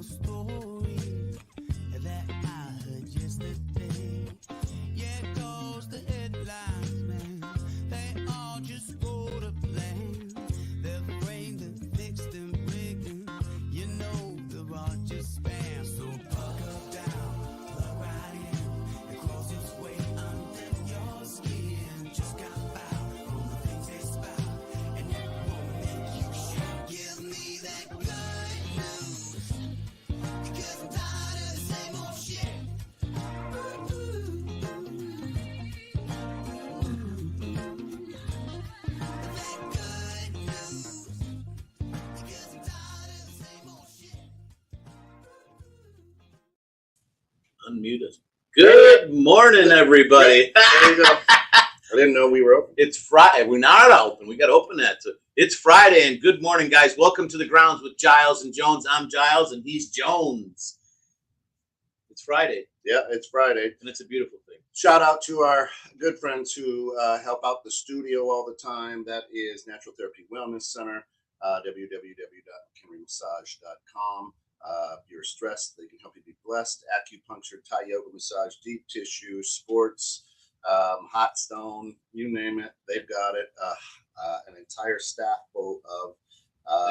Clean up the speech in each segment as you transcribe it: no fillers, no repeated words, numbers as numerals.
old story that I heard yesterday. Yeah, it goes the headlines, man. They all just go to plan. They're framed and fixed and rigged. You know they're all just spam. So buckle down, plug right in, and close its way under your skin. Just got out from the things they spout, and it won't make you shout. Give me that good news, because I'm tired of the same old shit. That good news, because I'm tired of the same old shit. Unmute us. Good morning, everybody. There you go. I didn't know we were open. It's Friday. We're not open. We got to open that. So it's Friday, and good morning, guys. Welcome to the grounds with Giles and Jones. I'm Giles, and he's Jones. It's Friday, Yeah, it's Friday. and it's a beautiful thing. Shout out to our good friends who help out the studio all the time. That is Natural Therapy Wellness Center, www.mchenrymassage.com. If you're stressed, they can help you be blessed. Acupuncture, Thai yoga massage, deep tissue, sports, hot stone, you name it, they've got it. An entire staff full of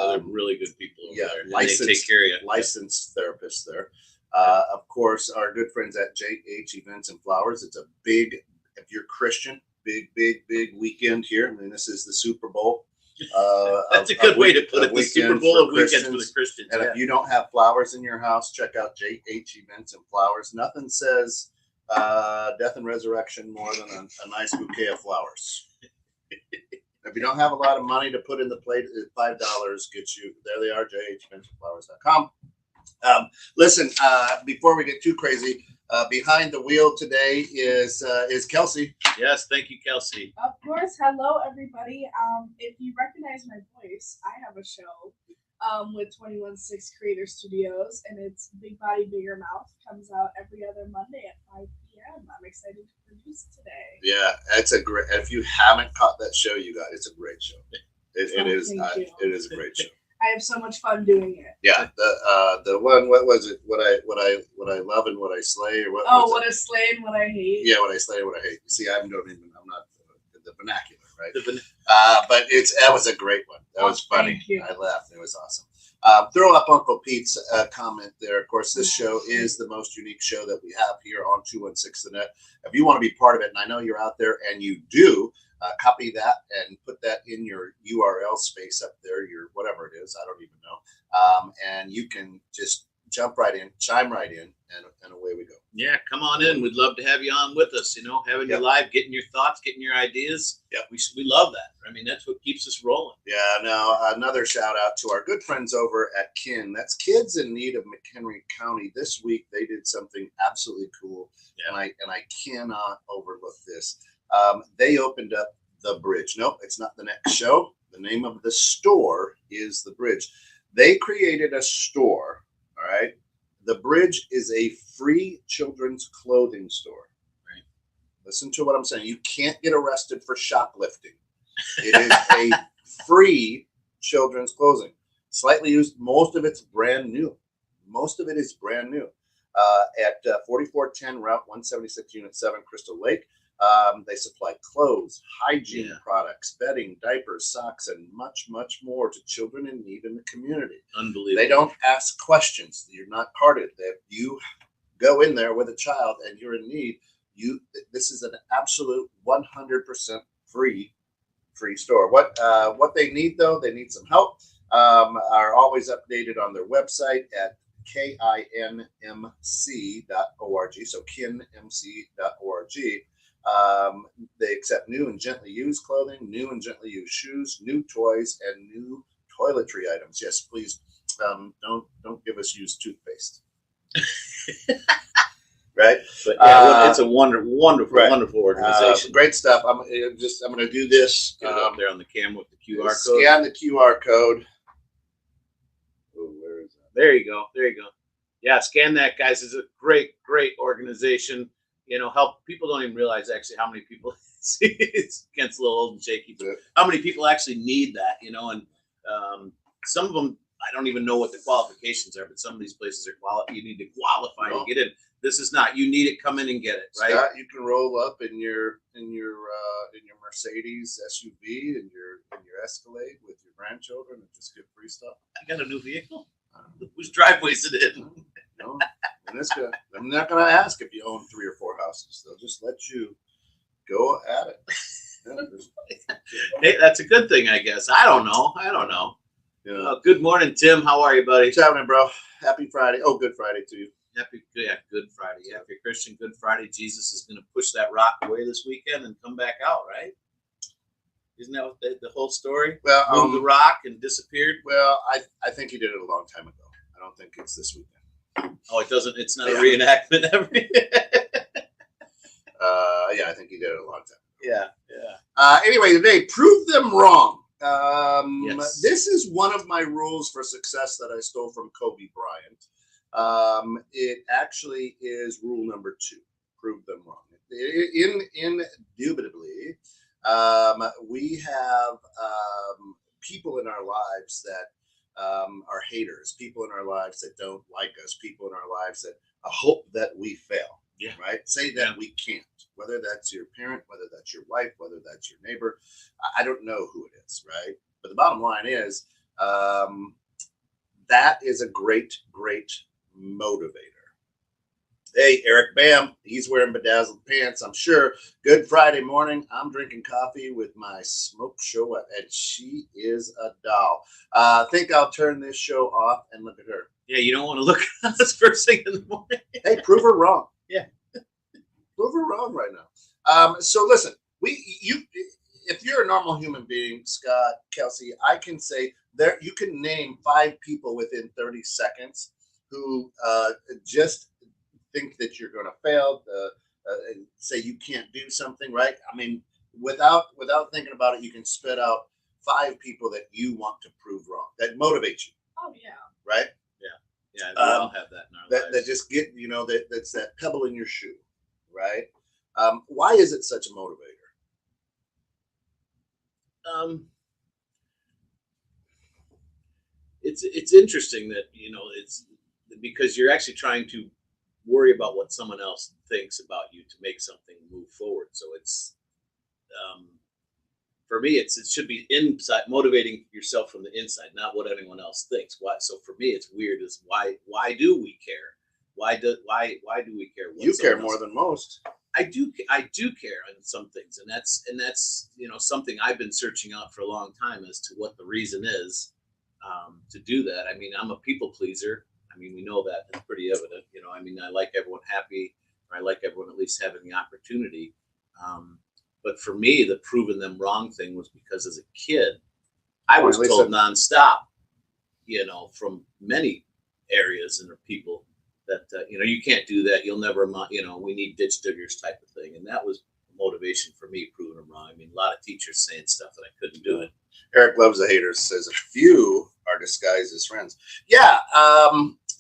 They're really good people over there. And they licensed, take care of you. licensed therapists there. Of course, our good friends at JH Events and Flowers. It's a big, if you're Christian, big weekend here. I mean, this is the Super Bowl. That's a good way to put it. The Super Bowl of weekends for the Christians. And if you don't have flowers in your house, check out JH Events and Flowers. Nothing says death and resurrection more than a nice bouquet of flowers. If you don't have a lot of money to put in the plate, $5 gets you. There they are, jheventsandflowers.com. Listen, before we get too crazy, behind the wheel today is Kelsey. Yes, thank you, Kelsey. Of course. Hello, everybody. If you recognize my voice, I have a show with 216 Creator Studios, and it's Big Body, Bigger Mouth. Comes out every other Monday at 5 p.m. I'm excited to produce today. Yeah, it's a great. If you haven't caught that show, you got it's a great show. It is. Thank you. It is a great show. I have so much fun doing it. Yeah, the one. What was it? What I love and what I slay, or what? Oh, was what it? I slay and what I hate. Yeah, what I slay and what I hate. See, I'm not the vernacular, right? The But that was a great one. That was funny. Thank you. I laughed. It was awesome. Throw up Uncle Pete's comment there. Of course, this show is the most unique show that we have here on 216 The Net. If you want to be part of it, and I know you're out there and you do, copy that and put that in your URL space up there, your whatever it is. I don't even know. And you can just jump right in, chime right in, and away we go. Yeah, come on in. We'd love to have you on with us, having you live, getting your thoughts, getting your ideas. Yeah. We love that. I mean, that's what keeps us rolling. Yeah, no, another shout out to our good friends over at KIN. That's Kids in Need of McHenry County. This week they did something absolutely cool, Yeah. and I cannot overlook this. They opened up the Bridge. Nope, it's not the next show. The name of the store is the Bridge. They created a store. All right. The Bridge is a free children's clothing store. Right. Listen to what I'm saying. You can't get arrested for shoplifting. It is a free children's clothing. Slightly used. Most of it's brand new. Most of it is brand new. At 4410 Route 176, Unit 7, Crystal Lake. They supply clothes, hygiene products, bedding, diapers, socks, and much, much more to children in need in the community. Unbelievable. They don't ask questions. You're not carded. If you go in there with a child and you're in need, this is an absolute 100% free store. What they need, though, they need some help. Are always updated on their website at kinmc.org. So kinmc.org. They accept new and gently used clothing, new and gently used shoes, new toys, and new toiletry items. Yes, please don't give us used toothpaste. Right? But it's a wonderful organization. Great stuff. I'm going to do this. Get it up there on the camera with the QR code. Scan the QR code. Oh, where is that? There you go. Yeah, scan that, guys. It's a great organization. Help people don't even realize actually how many people it gets a little old and shaky, but how many people actually need that, and some of them I don't even know what the qualifications are, but some of these places are you need to qualify to get in. This is not. You need it. Come in and get it. Right. Scott, you can roll up in your Mercedes SUV and your Escalade with your grandchildren and just get free stuff. I got a new vehicle. Whose driveway's it in? No, I'm not going to ask if you own 3 or 4 houses. They'll just let you go at it. Yeah, hey, that's a good thing, I guess. I don't know. Yeah. Good morning, Tim. How are you, buddy? What's happening, bro? Happy Friday. Oh, good Friday to you. Good Friday. Yeah, if you're Christian, Good Friday. Jesus is going to push that rock away this weekend and come back out, right? Isn't that what the whole story? Well, moved the rock and disappeared. Well, I think he did it a long time ago. I don't think it's this weekend. Oh, it doesn't. It's not a reenactment. Yeah, I think he did it a long time. Yeah. Anyway, today, prove them wrong. Yes. This is one of my rules for success that I stole from Kobe Bryant. It actually is rule number 2. Prove them wrong. Indubitably, we have people in our lives that are haters, people in our lives that don't like us, people in our lives that hope that we fail. Yeah. Right. Say that we can't, whether that's your parent, whether that's your wife, whether that's your neighbor. I don't know who it is. Right. But the bottom line is that is a great, great motivator. Hey, Eric Bam, he's wearing bedazzled pants, I'm sure. Good Friday morning. I'm drinking coffee with my smoke show, and she is a doll. I think I'll turn this show off and look at her. Yeah, you don't want to look at this first thing in the morning. Hey, prove her wrong. Yeah. Prove her wrong right now. So listen, if you're a normal human being, Scott, Kelsey, I can say you can name 5 people within 30 seconds who just think that you're going to fail, and say you can't do something, right? I mean, without thinking about it, you can spit out 5 people that you want to prove wrong, that motivate you. Oh yeah. Right? Yeah, we all have that in our lives. That just get, that's that pebble in your shoe, right? Why is it such a motivator? It's interesting that it's because you're actually trying to worry about what someone else thinks about you to make something move forward. So it's for me, it should be inside, motivating yourself from the inside, not what anyone else thinks. Why? So for me, it's weird. Is why do we care? Why do we care? You care more than most. I do care on some things, and that's something I've been searching out for a long time as to what the reason is to do that. I mean, I'm a people pleaser. I mean, we know that. It's pretty evident. I mean, I like everyone happy, or I like everyone at least having the opportunity. But for me, the proving them wrong thing was because as a kid, I was told nonstop, from many areas and people that, you can't do that. You'll never, we need ditch diggers type of thing. And that was motivation for me, proving them wrong. I mean, a lot of teachers saying stuff that I couldn't do it. Eric loves the haters, says a few are disguised as friends. Yeah.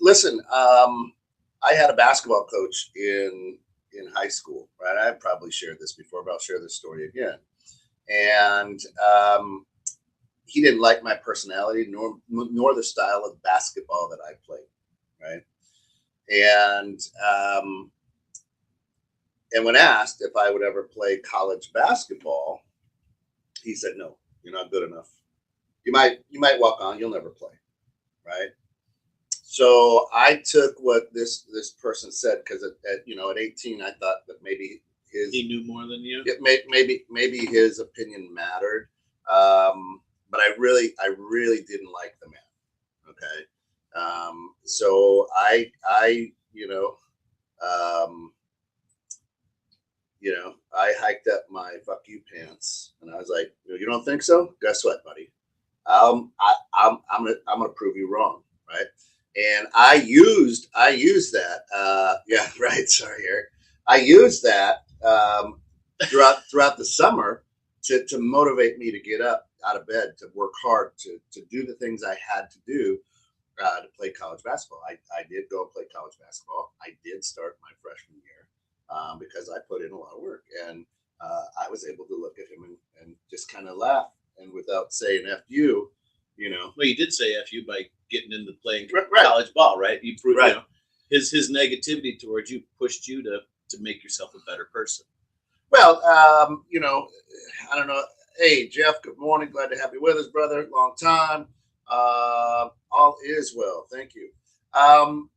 Listen, I had a basketball coach in high school, right? I've probably shared this before, but I'll share this story again. And he didn't like my personality nor the style of basketball that I played, right? And when asked if I would ever play college basketball, he said, "No, you're not good enough. You might walk on, you'll never play," right? So I took what this person said, because at 18, I thought that maybe he knew more than you. Maybe his opinion mattered, but I really didn't like the man. Okay, so I hiked up my fuck you pants, and I was like, "You don't think so? Guess what, buddy? I'm gonna prove you wrong, right?" And I used that. Yeah, right. Sorry, Eric. I used that throughout the summer to motivate me to get up out of bed, to work hard, to do the things I had to do to play college basketball. I did go and play college basketball. I did start my freshman year because I put in a lot of work, and I was able to look at him and just kind of laugh, and without saying "F you," You know, Well, you did say F you by getting into playing Right. college ball, right? You proved, Right. you know, his negativity towards you pushed you to make yourself a better person. well, you know, I don't know. Hey, Jeff, good morning. Glad to have you with us, brother. Long time. All is well. Thank you. And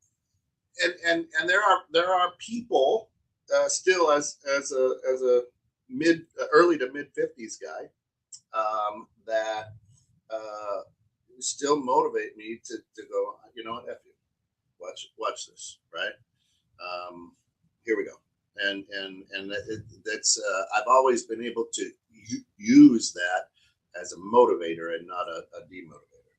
there are people still as a mid early to mid 50s guy that still motivate me to go. You know what? F you. Watch this, right? Here we go. And that's I've always been able to use that as a motivator and not a demotivator,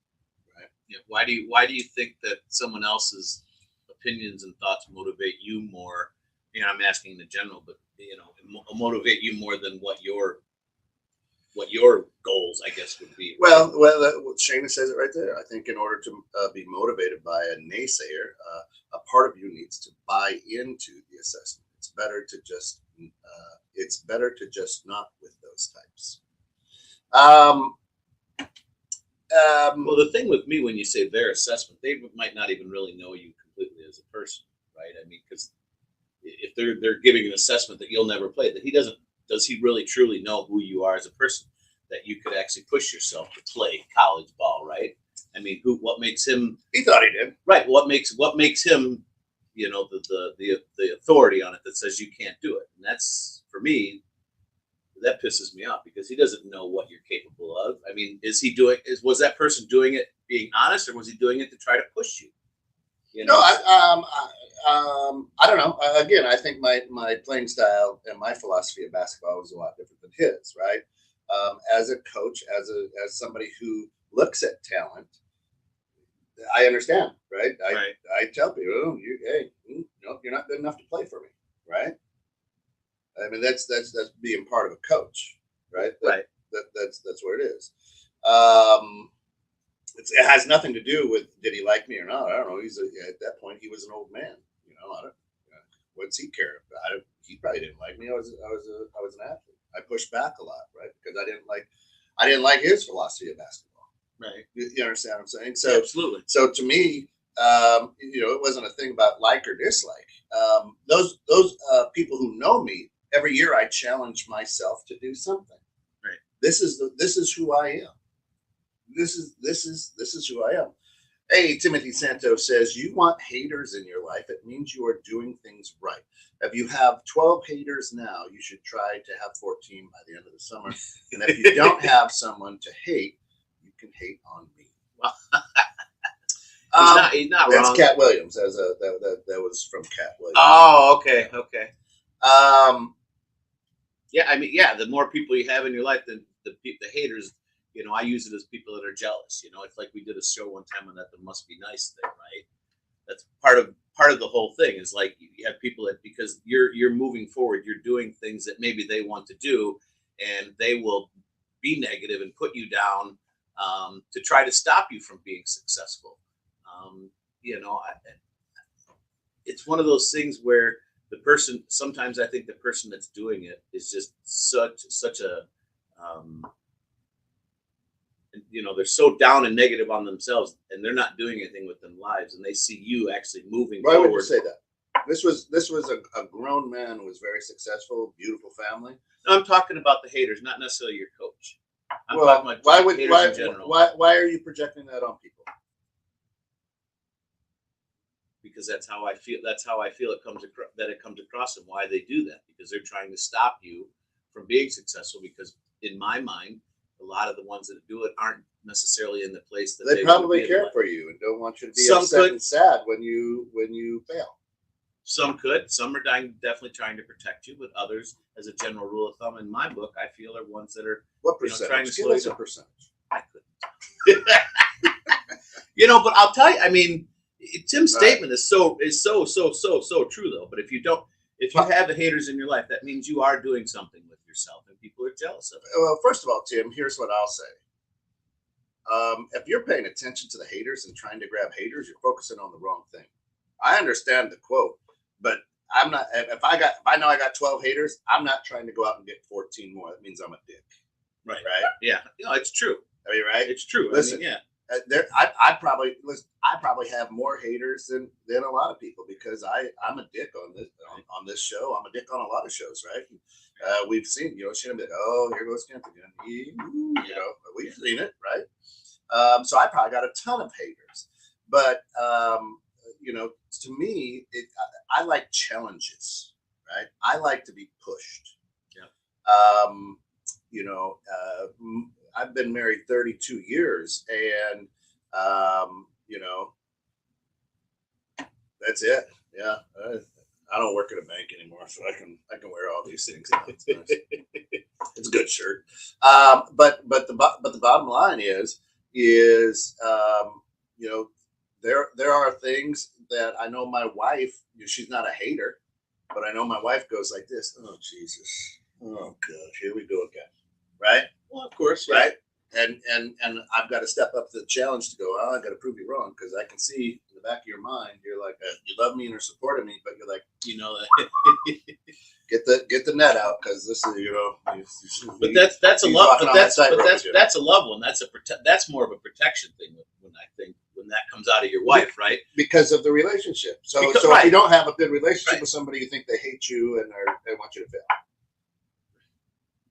right? Yeah. Why do you think that someone else's opinions and thoughts motivate you more? You know, I'm asking in the general, but you know, motivate you more than what your goals, I guess, would be. Well, Shana says it right there. I think in order to be motivated by a naysayer, a part of you needs to buy into the assessment. It's better to just not with those types. Well, the thing with me, when you say their assessment, they might not even really know you completely as a person, right? I mean, because if they're giving an assessment that you'll never play, that he doesn't, does he really truly know who you are as a person? That you could actually push yourself to play college ball, right? I mean, what makes him? He thought he did. Right. What makes him? You know, the authority on it that says you can't do it, and that's, for me, that pisses me off because he doesn't know what you're capable of. I mean, was that person doing it being honest, or was he doing it to try to push you? You know, No, I don't know. Again, I think my playing style and my philosophy of basketball was a lot different than his. Right? As a coach, as somebody who looks at talent, I understand. Right? I tell people, oh, you're not good enough to play for me. Right? I mean, that's being part of a coach. Right? Right. That's what it is. It has nothing to do with did he like me or not. I don't know. At that point he was an old man. You know, what's he care about? He probably didn't like me. I was an athlete. I pushed back a lot, right? Because I didn't like his philosophy of basketball. Right. You understand what I'm saying? So absolutely. So to me, it wasn't a thing about like or dislike. Those people who know me, every year I challenge myself to do something. Right. This is who I am. This is who I am. Hey, Timothy Santos says, you want haters in your life. It means you are doing things right. If you have 12 haters now, you should try to have 14 by the end of the summer. And if you don't have someone to hate, you can hate on me. He's not that's wrong. Cat Williams. That was from Cat Williams. Oh, okay. Yeah, I mean, yeah, the more people you have in your life, the haters, you know, I use it as people that are jealous. You know, it's like we did a show one time on that the must be nice thing, right? That's part of the whole thing is like you have people that because you're moving forward, you're doing things that maybe they want to do, and they will be negative and put you down to try to stop you from being successful. You know, it's one of those things where the person, sometimes I think the person that's doing it is just such a you know, they're so down and negative on themselves, and they're not doing anything with their lives, and they see you actually moving Why forward. would you say that? This was a grown man who was very successful, beautiful family. No, I'm talking about the haters, not necessarily your coach. I'm talking about haters in general. Why are you projecting that on people? Because that's how I feel. That's how I feel it comes across, and why they do that, because they're trying to stop you from being successful. Because in my mind, a lot of the ones that do it aren't necessarily in the place that they probably care for you and don't want you to be upset and sad when you fail. Some could. Some are definitely trying to protect you, but others, as a general rule of thumb, in my book, I feel are ones that are what percentage? Trying to Give slow us you a down. percentage. I couldn't. You know, but I'll tell you. I mean, Tim's statement is so true though. But if you have the haters in your life, that means you are doing something with yourself, and people are jealous of it. Well, first of all, Tim, here's what I'll say. If you're paying attention to the haters and trying to grab haters, you're focusing on the wrong thing. I understand the quote, but I'm not. If I know I got 12 haters, I'm not trying to go out and get 14 more. That means I'm a dick. Right. Yeah. No, it's true. Are you right? It's true. Listen, I mean, yeah. I probably have more haters than a lot of people because I'm a dick on this show. I'm a dick on a lot of shows, right? We've seen, she'll be like, oh, here goes Kent again. We've seen it, right? So I probably got a ton of haters, but to me, I like challenges, right? I like to be pushed. Yeah. I've been married 32 years, and that's it. Yeah, I don't work at a bank anymore, so I can wear all these things. It's nice. It's a good shirt. But the bottom line is there are things that I know my wife. She's not a hater, but I know my wife goes like this. Oh Jesus! Oh gosh, here we go again. Right? Well, of course, right. And I've got to step up to the challenge to go. Oh, I got to prove you wrong because I can see in the back of your mind you're like you love me and are supporting me, but you're like get the net out because this is But that's a love. But that's a loved one. That's more of a protection thing when that comes out of your wife, right? Because of the relationship. So if you don't have a good relationship with somebody, you think they hate you and they want you to fail.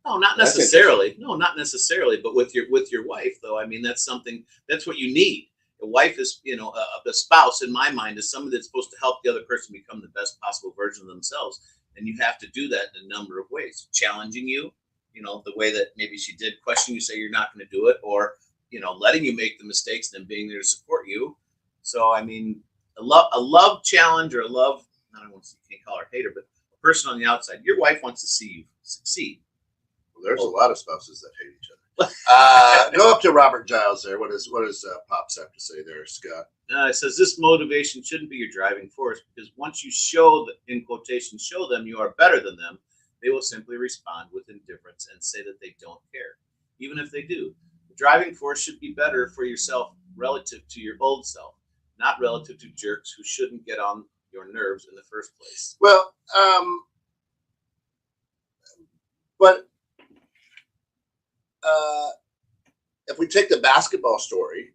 No, not necessarily. No, not necessarily. But with your wife, though, I mean, that's something. That's what you need. A wife is, the spouse, in my mind, is somebody that's supposed to help the other person become the best possible version of themselves. And you have to do that in a number of ways. Challenging you, the way that maybe she did, question you, say you're not going to do it, or letting you make the mistakes, and then being there to support you. So, I mean, a love challenge or a love. I don't want to. You can't call her a hater, but a person on the outside. Your wife wants to see you succeed. There's a lot of spouses that hate each other. Go up to Robert Giles there. What does Pops have to say there, Scott? It says this motivation shouldn't be your driving force because once you show them you are better than them, they will simply respond with indifference and say that they don't care, even if they do. The driving force should be better for yourself relative to your old self, not relative to jerks who shouldn't get on your nerves in the first place. Well, but. If we take the basketball story,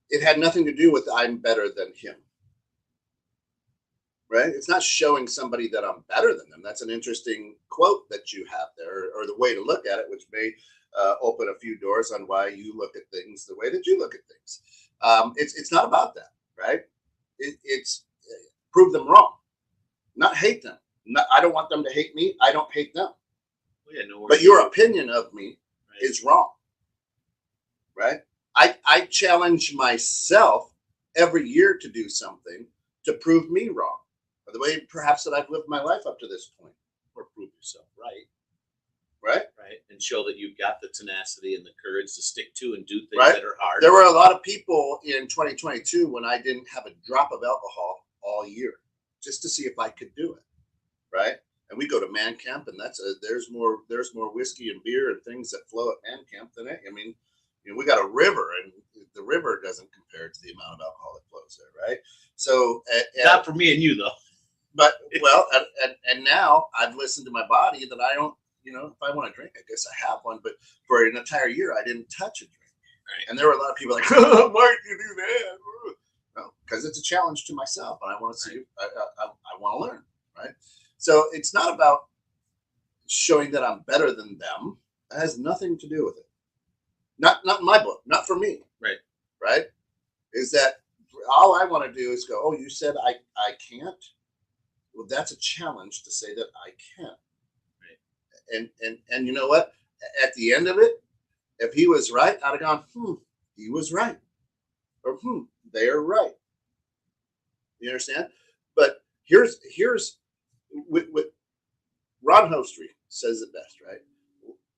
it had nothing to do with I'm better than him, right? It's not showing somebody that I'm better than them. That's an interesting quote that you have there, or the way to look at it, which may open a few doors on why you look at things the way that you look at things. It's not about that, right? It's prove them wrong, not hate them. I don't want them to hate me. I don't hate them. Yeah, no worries. But your opinion of me is wrong, right? I challenge myself every year to do something to prove me wrong, or the way perhaps that I've lived my life up to this point, or prove yourself right, and show that you've got the tenacity and the courage to stick to and do things that are hard. There were a lot of people in 2022 when I didn't have a drop of alcohol all year, just to see if I could do it, right? And we go to man camp, and there's more whiskey and beer and things that flow at man camp than it. I mean, we got a river, and the river doesn't compare to the amount of alcohol that flows there, right? So not for me and you though. But and now I've listened to my body that I don't, if I want to drink, I guess I have one. But for an entire year, I didn't touch a drink. Right. And there were a lot of people like, oh, why do you do that? No, because it's a challenge to myself, and I want to see. I want to learn, right? So it's not about showing that I'm better than them. It has nothing to do with it. Not in my book. Not for me. Right. Is that all I want to do is go, oh, you said I can't? Well, that's a challenge to say that I can. Right. And you know what? At the end of it, if he was right, I'd have gone, he was right. Or they're right. You understand? But here's with Ron Hostry says it best, right?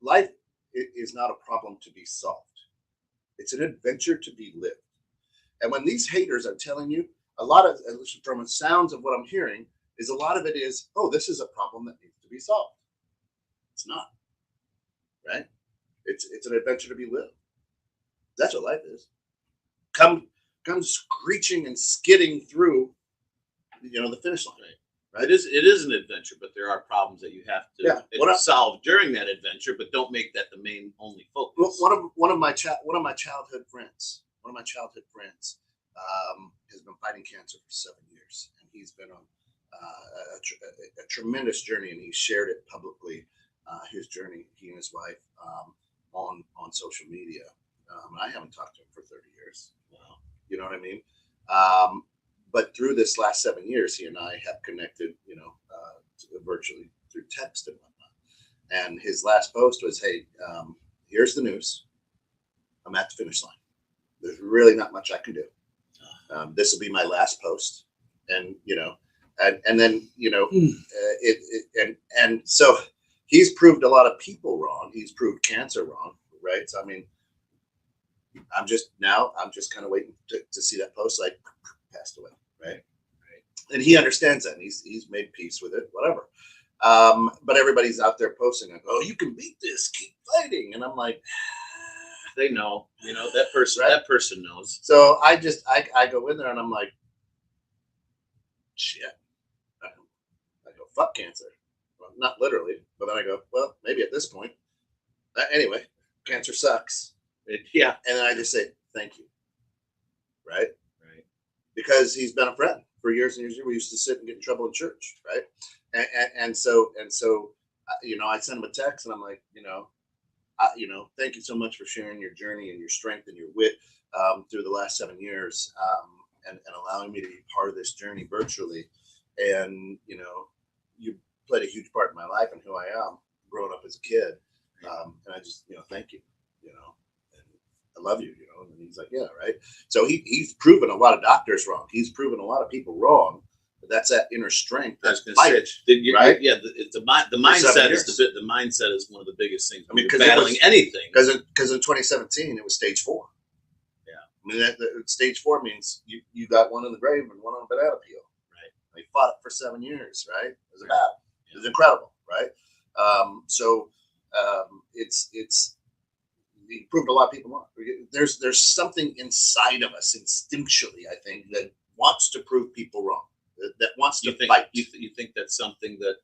Life is not a problem to be solved. It's an adventure to be lived. And when these haters are telling you, a lot of, from the sounds of what I'm hearing, is a lot of it is, oh, this is a problem that needs to be solved. It's not, right? It's an adventure to be lived. That's what life is. Come screeching and skidding through, the finish line. Right? It is an adventure, but there are problems that you have to solve during that adventure, but don't make that the main only focus. One of my childhood friends, has been fighting cancer for 7 years, and he's been on a tremendous journey, and he shared it publicly. His journey, he and his wife, on social media. I haven't talked to him for 30 years. Wow. You know what I mean? But through this last 7 years, he and I have connected, virtually through text and whatnot. And his last post was, "Hey, here's the news. I'm at the finish line. There's really not much I can do. This will be my last post." And and so he's proved a lot of people wrong. He's proved cancer wrong, right? So I mean, I'm just kind of waiting to see that post like passed away, right? And he understands that, and he's made peace with it, whatever. But everybody's out there posting like, "Oh, you can beat this, keep fighting," and I'm like, they know, that person, right? That person knows. So I go in there and I'm like, shit. I go, fuck cancer. Well, not literally, but then I go, well, maybe at this point. Anyway, cancer sucks. Yeah. And then I just say, thank you. Right? Right. Because he's been a friend for years and years. We used to sit and get in trouble in church, right? And so I send him a text and I'm like, thank you so much for sharing your journey and your strength and your wit through the last 7 years, and allowing me to be part of this journey virtually. And you played a huge part in my life and who I am growing up as a kid. And I just thank you, and I love you, And he's like, yeah, right. So he's proven a lot of doctors wrong. He's proven a lot of people wrong. But that's that inner strength. That's fight, right? Yeah, the mindset is the mindset is one of the biggest things. I mean, battling anything. Because in 2017 it was stage 4. Yeah, I mean that stage 4 means you got one in the grave and one on a banana peel. Right. They fought it for 7 years. Right. It was a battle. Yeah. It was incredible. Right. It's he proved a lot of people wrong. There's something inside of us instinctually, I think, that wants to prove people wrong. That wants to fight. You think that's something that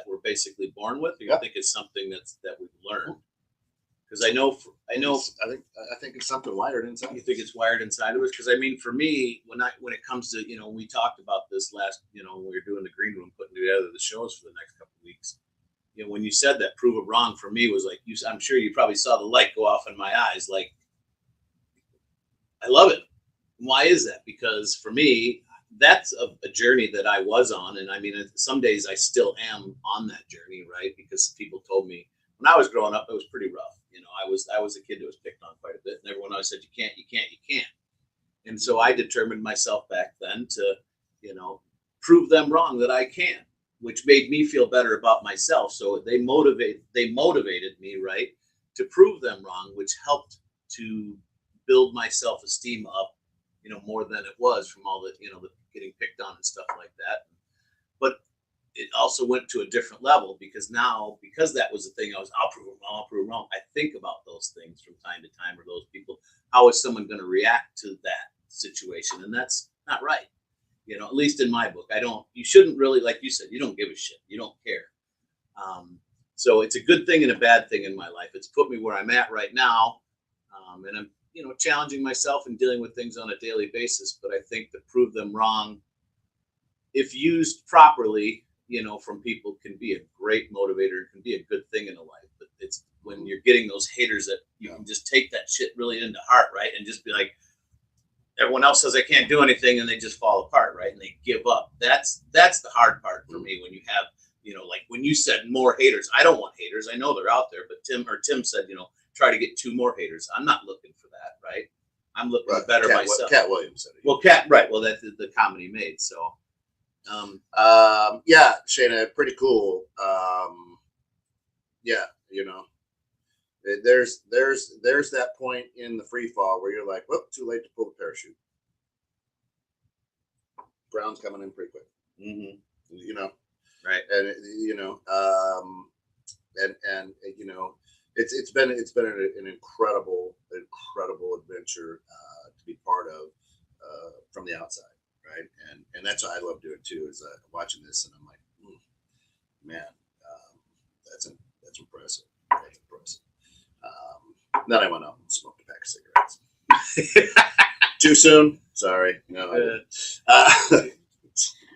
we're basically born with, or you think it's something that we've learned? Because I think it's something wired inside. You think it's wired inside of us? Because I mean, for me, when it comes to we talked about this last when we were doing the green room, putting together the shows for the next couple of weeks. When you said that, prove it wrong for me was like I'm sure you probably saw the light go off in my eyes. Like, I love it. Why is that? Because for me, that's a journey that I was on. And I mean, some days I still am on that journey, right? Because people told me when I was growing up, it was pretty rough. I was a kid that was picked on quite a bit. And everyone always said, you can't. And so I determined myself back then to, prove them wrong that I can, which made me feel better about myself. So they motivated me, right, to prove them wrong, which helped to build my self-esteem up, more than it was from all the getting picked on and stuff like that. But it also went to a different level because that was the thing I'll prove them wrong. I think about those things from time to time, or those people, how is someone going to react to that situation? And that's not right. At least in my book, you shouldn't really, like you said, you don't give a shit. You don't care. So it's a good thing and a bad thing in my life. It's put me where I'm at right now. And I'm, challenging myself and dealing with things on a daily basis. But I think to prove them wrong, if used properly, from people, can be a great motivator. It can be a good thing in a life. But it's when you're getting those haters that you can just take that shit really into heart, right? And just be like, everyone else says I can't do anything, and they just fall apart, right? And they give up. That's the hard part for me when you have, like when you said more haters. I don't want haters. I know they're out there, but Tim said, try to get 2 more haters. I'm not looking for that, right? I'm looking to better myself. Cat Williams said it. Well, right. Well, that's the comedy made. So, yeah, Shayna, pretty cool. Yeah, there's that point in the free fall where you're like, well, too late to pull the parachute. Ground's coming in pretty quick. Mm-hmm. Right. And it's been an incredible adventure to be part of from the outside, right? And that's what I love doing too, is watching this, and I'm like, Man, that's impressive. That's impressive. Then I went out and smoked a pack of cigarettes. Too soon? Sorry. No, I didn't.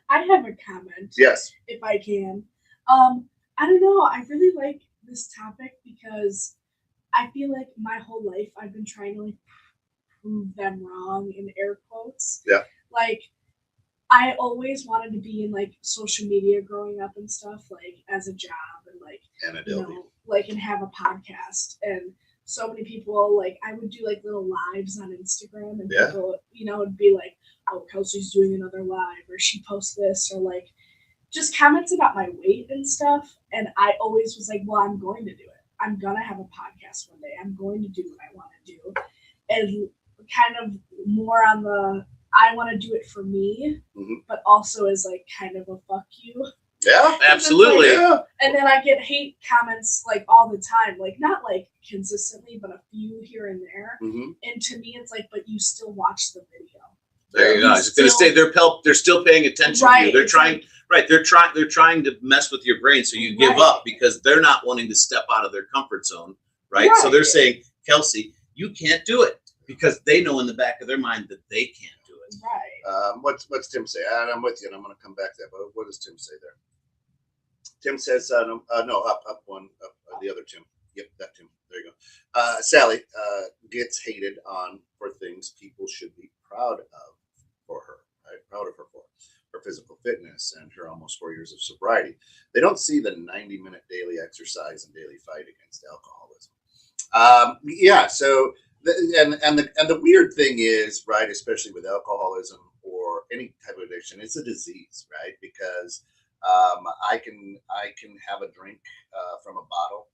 I have a comment. Yes. If I can. I don't know. I really like this topic because I feel like my whole life I've been trying to like prove them wrong in air quotes. Yeah. Like I always wanted to be in like social media growing up and stuff, like as a job and like like and have a podcast. And so many people like I would do like little lives on Instagram and people, would be like, oh, Kelsey's doing another live or she posts this or like just comments about my weight and stuff. And I always was like, well, I'm going to do it. I'm gonna have a podcast one day. I'm going to do what I want to do. And kind of more on the I want to do it for me, but also as like kind of a fuck you. Yeah, absolutely. Like, and then I get hate comments like all the time, like not like consistently, but a few here and there. And to me, it's like, but you still watch the video. There you go. I was going to say they're still paying attention to you. They're trying, they're trying to mess with your brain so you give up because they're not wanting to step out of their comfort zone, right? So they're saying, Kelsey, you can't do it because they know in the back of their mind that they can't do it. Right. What's Tim say? I'm with you, and I'm going to come back to that. But what does Tim say there? Tim says, up one, the other Tim. Yep, that Tim. There you go. Sally gets hated on for things people should be proud of for her, right? Proud of her for her physical fitness and her almost 4 years of sobriety. They don't see the 90-minute daily exercise and daily fight against alcoholism. So the weird thing is, right, especially with alcoholism or any type of addiction, it's a disease, right? Because I can have a drink from a bottle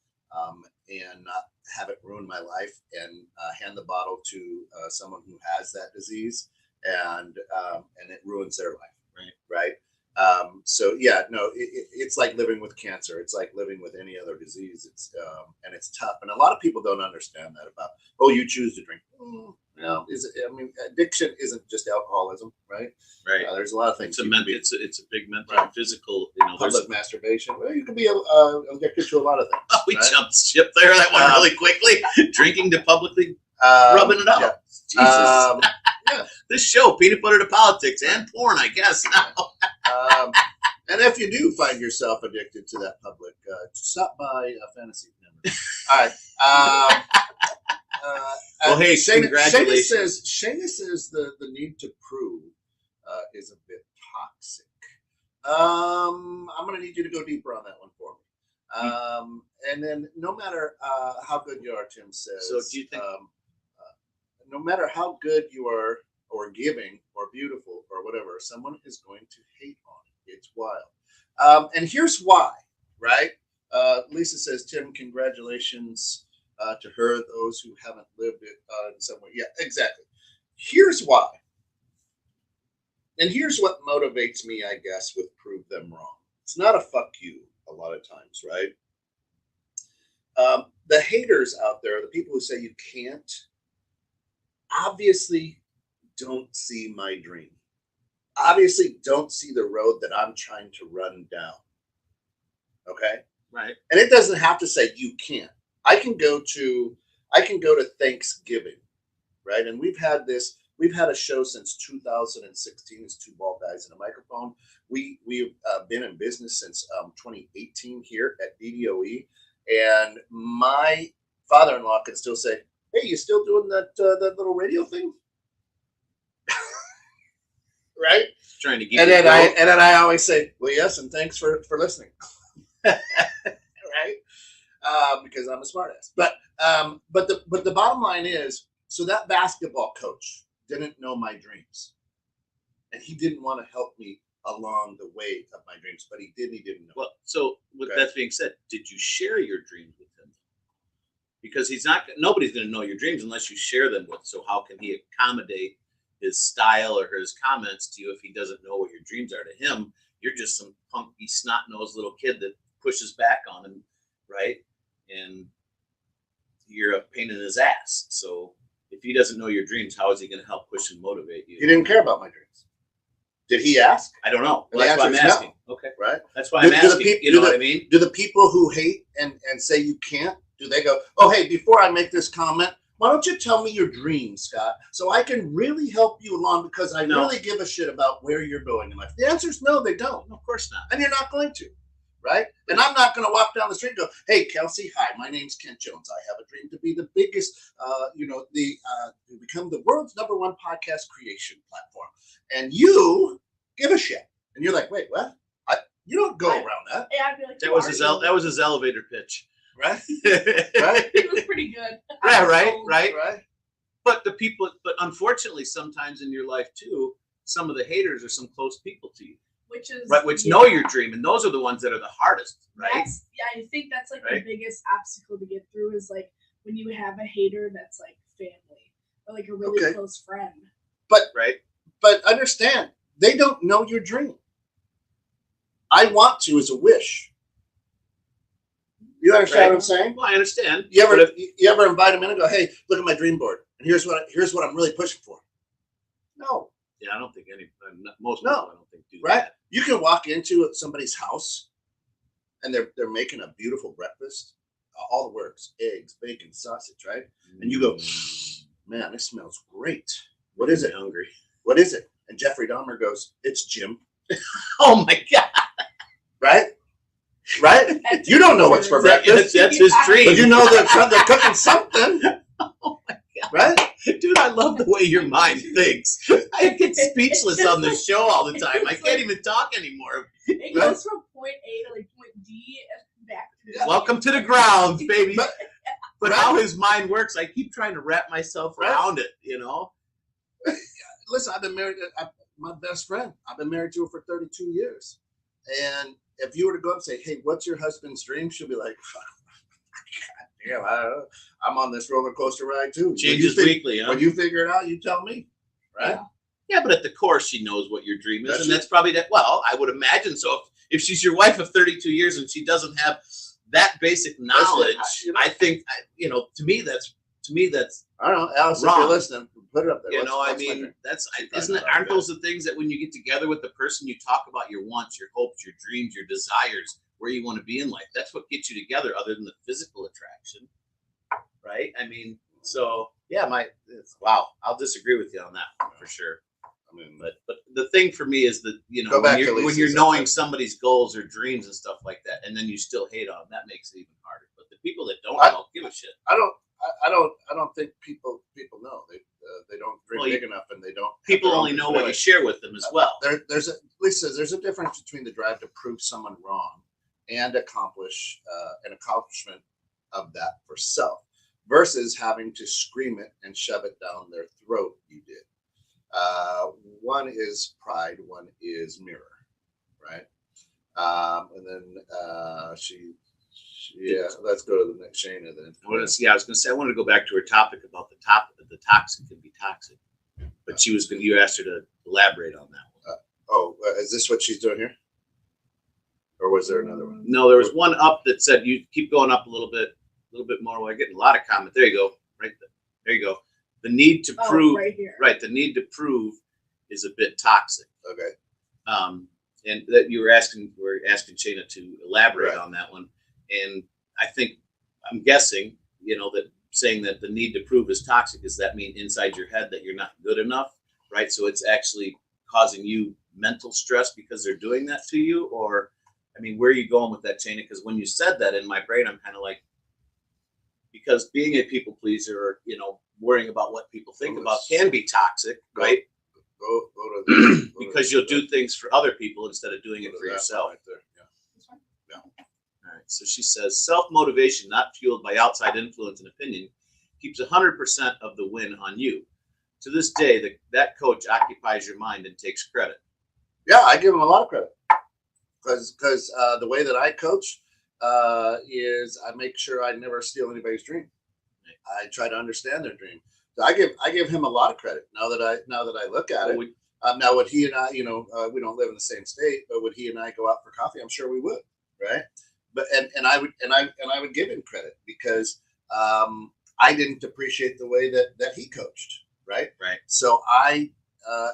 and not have it ruin my life, and hand the bottle to someone who has that disease, and it ruins their life, right? It's like living with cancer. It's like living with any other disease. It's tough, and a lot of people don't understand that about. Oh, you choose to drink. Addiction isn't just alcoholism, right? Right. There's a lot of things. It's a big mental and physical. Public masturbation. Well, you can be addicted to a lot of things. Oh, we jumped ship there. That one really quickly. Drinking to publicly rubbing it up. Yeah. Jesus. This show, Peanutbutter to politics and porn, I guess now. And if you do find yourself addicted to that public, stop by a fantasy. All right. Well, hey, congratulations. Shayna says the need to prove is a bit toxic. I'm going to need you to go deeper on that one for me. And then no matter how good you are, Tim says. So do you think? No matter how good you are or giving or beautiful or whatever, someone is going to hate on it. It's wild. And here's why, right? Lisa says, Tim, congratulations to her, those who haven't lived it in some way. Yeah, exactly. Here's why. And here's what motivates me, I guess, with prove them wrong. It's not a fuck you a lot of times, right? The haters out there, the people who say you can't, obviously don't see my dream. Obviously don't see the road that I'm trying to run down. Okay? Right. And it doesn't have to say you can't. I can go to Thanksgiving, right? And we've had a show since 2016. It's two bald guys and a microphone. We've been in business since 2018 here at DDOE, and my father-in-law can still say, "Hey, you still doing that little radio thing?" Right? Trying to get. And then I always say, "Well, yes, and thanks for listening." Right? Because I'm a smartass. But the bottom line is, so that basketball coach didn't know my dreams, and he didn't want to help me along the way of my dreams, but he didn't know. Well, so with that being said, did you share your dreams with him? Because nobody's going to know your dreams unless you share them with. So how can he accommodate his style or his comments to you if he doesn't know what your dreams are? To him, you're just some punky, snot-nosed little kid that pushes back on him, right? And you're a pain in his ass. So if he doesn't know your dreams, how is he going to help push and motivate you? He didn't care about my dreams. Did he ask? I don't know. And Well, the that's why I'm answer is no. asking. Okay. Right? That's why Do- I'm do the asking. peop- You do know the- what I mean? Do the people who hate and say you can't, do they go, oh, hey, before I make this comment, why don't you tell me your dream, Scott, so I can really help you along because I No. really give a shit about where you're going in life? The answer is no, they don't. No, of course not. And you're not going to, right? And I'm not going to walk down the street and go, hey, Kelsey, hi, my name's Kent Jones. I have a dream to be the biggest, to become the world's #1 podcast creation platform. And you give a shit. And you're like, wait, what? You don't go around that. Yeah, I'd be like, That was his elevator pitch. Right? Right? It was pretty good. Yeah, right. Right? But unfortunately, sometimes in your life too, some of the haters are some close people to you, Which is right? Which know your dream, and those are the ones that are the hardest, right? I think that's like Right? the biggest obstacle to get through is like when you have a hater that's like family or like a really Okay. close friend. Right? But understand, they don't know your dream. I want to is a wish. You understand Right. what I'm saying? Well, I understand. You But ever invite them in and go, hey, look at my dream board, and here's what I'm really pushing for. No, yeah, I don't think most No. people I don't think do right? that. You can walk into somebody's house, and they're making a beautiful breakfast, all the works, eggs, bacon, sausage, right? And you go, man, this smells great. What is it? I'm hungry. What is it? And Jeffrey Dahmer goes, it's Jim. Oh my God. Right? Right? You don't know what's for breakfast, That's his dream. but you know they're cooking something, Oh my God. right? Dude, I love the way your mind thinks. I get speechless on the show all the time. I can't even talk anymore. It goes from point A to like point D and back to Yeah. Welcome to the grounds, baby. But- But right. how his mind works, I keep trying to wrap myself Right. around it, you know? Listen, I've been married to my best friend. I've been married to her for 32 years. And if you were to go up and say, hey, what's your husband's dream? She'll be like, God damn, I'm on this roller coaster ride too. Changes weekly, huh? When you figure it out, you tell me. Right? Yeah, but at the core, she knows what your dream is. That's and it. that's probably that. Well, I would imagine so. If she's your wife of 32 years and she doesn't have that basic knowledge, I think, to me, that's I don't know. Alice, if Wrong. you're listening, put it up there. You What's- know, I what's my mean, dream? isn't it? Aren't those the things that when you get together with the person, you talk about your wants, your hopes, your dreams, your desires, where you want to be in life? That's what gets you together, other than the physical attraction, right? I mean, so yeah, wow, I'll disagree with you on that one for sure. I mean, But the thing for me is that Go back to when Lisa's you're knowing update. somebody's goals or dreams and stuff like that, and then you still hate on them, that makes it even harder. But the people that don't know give a shit. I don't think people know. They don't dream Well, big enough, and they don't. have People their own only know what you perspective. share with them as well. There's a difference between the drive to prove someone wrong and accomplish an accomplishment of that for self versus having to scream it and shove it down their throat. You did. One is pride, one is mirror, right? And then let's go to the next Shayna then. I was going to say I wanted to go back to her topic about the toxic can be toxic, but you asked her to elaborate on that one. Is this what she's doing here? Or was there another one? No, there was one up that said you keep going up a little bit more. We're getting a lot of comment. There you go, right there you go. The need to prove, right here. right? The need to prove is a bit toxic. Okay. And that we're asking Shayna to elaborate Right. on that one. And I'm guessing, that saying that the need to prove is toxic, does that mean inside your head that you're not good enough, right? So it's actually causing you mental stress because they're doing that to you? Or, I mean, where are you going with that, Shayna? Because when you said that in my brain, I'm kind of like, because being a people pleaser or, worrying about what people think about can be toxic, right? Go to the, Because you'll do things for other people instead of doing go it to for that yourself. right there. Yeah. All right. So she says self-motivation, not fueled by outside influence and opinion, keeps 100% of the win on you. To this day, that coach occupies your mind and takes credit. Yeah, I give him a lot of credit because the way that I coach is I make sure I never steal anybody's dream. I try to understand their dream. So I give him a lot of credit now that I look at it. Now would he and I, we don't live in the same state, but would he and I go out for coffee? I'm sure we would, right? But and I would give him credit because I didn't appreciate the way that he coached, right? Right. So I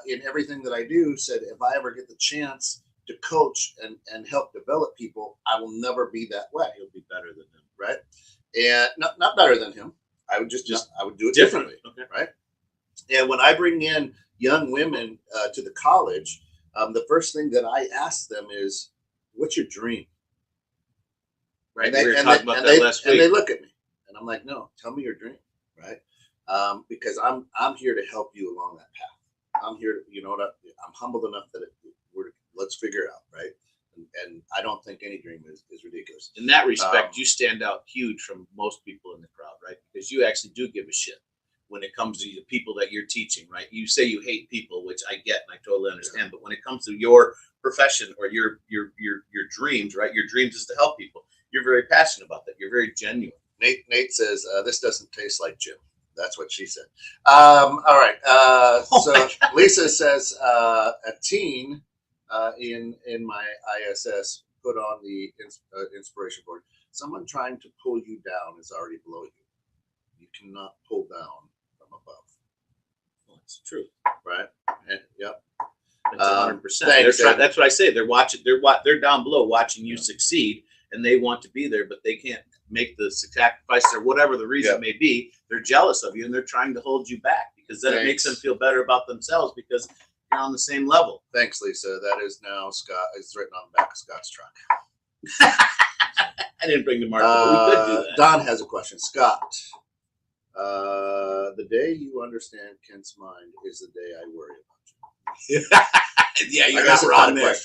in everything that I do said, if I ever get the chance to coach and help develop people, I will never be that way. You'll be better than him. Right? And not better than him. I would I would do it Differently. differently. Okay. Right? And when I bring in young women to the college, the first thing that I ask them is, what's your dream? Right. And they, We were and talking they, about and that they, last and week. they look at me and I'm like, no, tell me your dream. Right. Because I'm here to help you along that path. I'm here to, you know what, I'm humbled enough that let's figure it out. Right. And I don't think any dream is ridiculous. In that respect, you stand out huge from most people in the crowd, right? Because you actually do give a shit when it comes to the people that you're teaching, right? You say you hate people, which I get and I totally understand. But when it comes to your profession or your dreams, right? Your dreams is to help people. You're very passionate about that. You're very genuine. Nate says, this doesn't taste like Jim. That's what she said. All right. So Lisa says, a teen in my ISS put on the inspiration board. Someone trying to pull you down is already below you. You cannot pull down from above. Well, that's true, right? And, yep. That's 100%. That's what I say. They're watching. They're down below watching you succeed, and they want to be there, but they can't make the sacrifice or whatever the reason may be. They're jealous of you, and they're trying to hold you back because then it makes them feel better about themselves because you're on the same level. Thanks, Lisa. That is now Scott. It's written on the back of Scott's truck. I didn't bring the marker, but we could do that. Don has a question. Scott, the day you understand Kent's mind is the day I worry about you. Yeah, you're not wrong there.